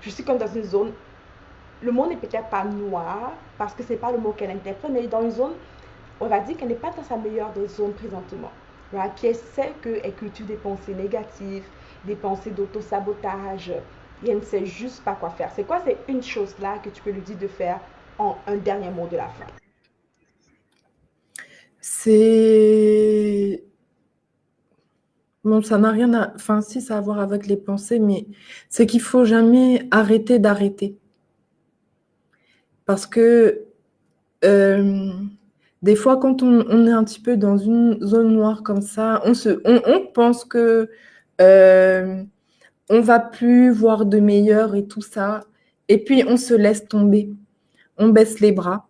je suis comme dans une zone, le mot n'est peut-être pas noir, parce que ce n'est pas le mot qu'elle interprète, mais dans une zone, on va dire qu'elle n'est pas dans sa meilleure des zones présentement. Right? Puis elle sait qu'elle cultive des pensées négatives, des pensées d'auto-sabotage, et elle ne sait juste pas quoi faire. C'est quoi, c'est une chose là que tu peux lui dire de faire en un dernier mot de la fin? C'est... Bon, ça n'a rien à... Enfin, si, ça a à voir avec les pensées, mais c'est qu'il faut jamais arrêter d'arrêter. Parce que des fois, quand on est un petit peu dans une zone noire comme ça, on pense que on va plus voir de meilleur et tout ça. Et puis, on se laisse tomber. On baisse les bras.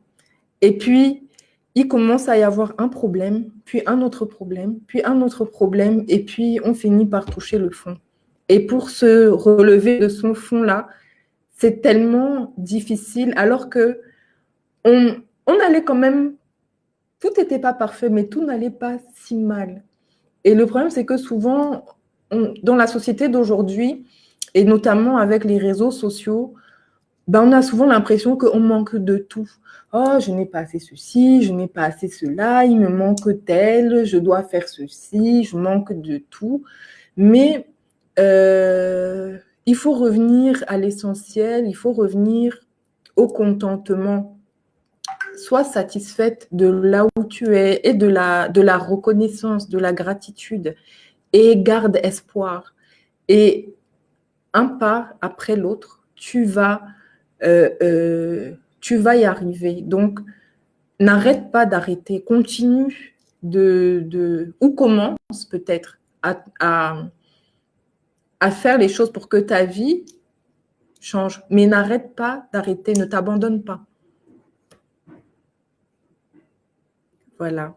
Et puis, il commence à y avoir un problème, puis un autre problème, puis un autre problème. Et puis, on finit par toucher le fond. Et pour se relever de son fond-là, c'est tellement difficile, alors que on allait quand même, tout n'était pas parfait, mais tout n'allait pas si mal. Et le problème, c'est que souvent, dans la société d'aujourd'hui, et notamment avec les réseaux sociaux, on a souvent l'impression qu'on manque de tout. Oh, je n'ai pas assez ceci, je n'ai pas assez cela, il me manque tel, je dois faire ceci, je manque de tout. Mais il faut revenir à l'essentiel, il faut revenir au contentement. Sois satisfaite de là où tu es et de la reconnaissance, de la gratitude, et garde espoir. Et un pas après l'autre, tu vas y arriver. Donc, n'arrête pas d'arrêter. Continue ou commence peut-être à faire les choses pour que ta vie change. Mais n'arrête pas d'arrêter, ne t'abandonne pas. Voilà.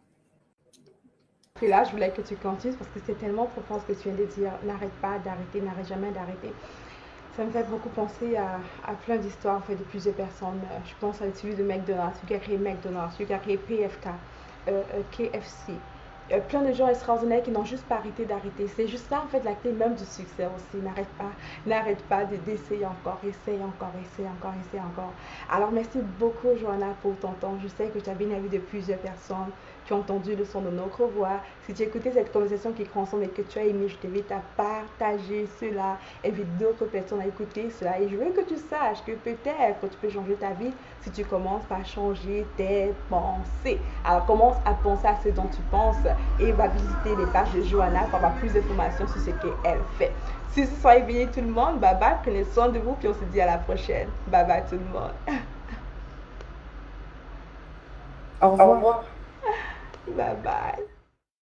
Et là, je voulais que tu continues parce que c'est tellement profond ce que tu viens de dire. N'arrête pas d'arrêter, n'arrête jamais d'arrêter. Ça me fait beaucoup penser à plein d'histoires en fait, de plusieurs personnes. Je pense à celui de McDonald's, celui qui a créé McDonald's, celui qui a créé PFK, KFC. Plein de gens extraordinaires qui n'ont juste pas arrêté d'arrêter. C'est juste ça en fait la clé même du succès aussi. N'arrête pas d'essayer encore, essaye encore, essaye encore, essaye encore. Alors merci beaucoup Joanna pour ton temps. Je sais que tu as bien avis de plusieurs personnes qui ont entendu le son de notre voix. Si tu as écouté cette conversation qui est ensemble et que tu as aimé, je t'invite à partager cela, invite d'autres personnes à écouter cela. Et je veux que tu saches que peut-être que tu peux changer ta vie si tu commences par changer tes pensées. Alors commence à penser à ce dont tu penses et va visiter les pages de Joanna pour avoir plus d'informations sur ce qu'elle fait. Si ce soir est bien tout le monde, bye bye, prenez soin de vous puis on se dit à la prochaine. Bye bye tout le monde. Au Au revoir. revoir. Bye bye.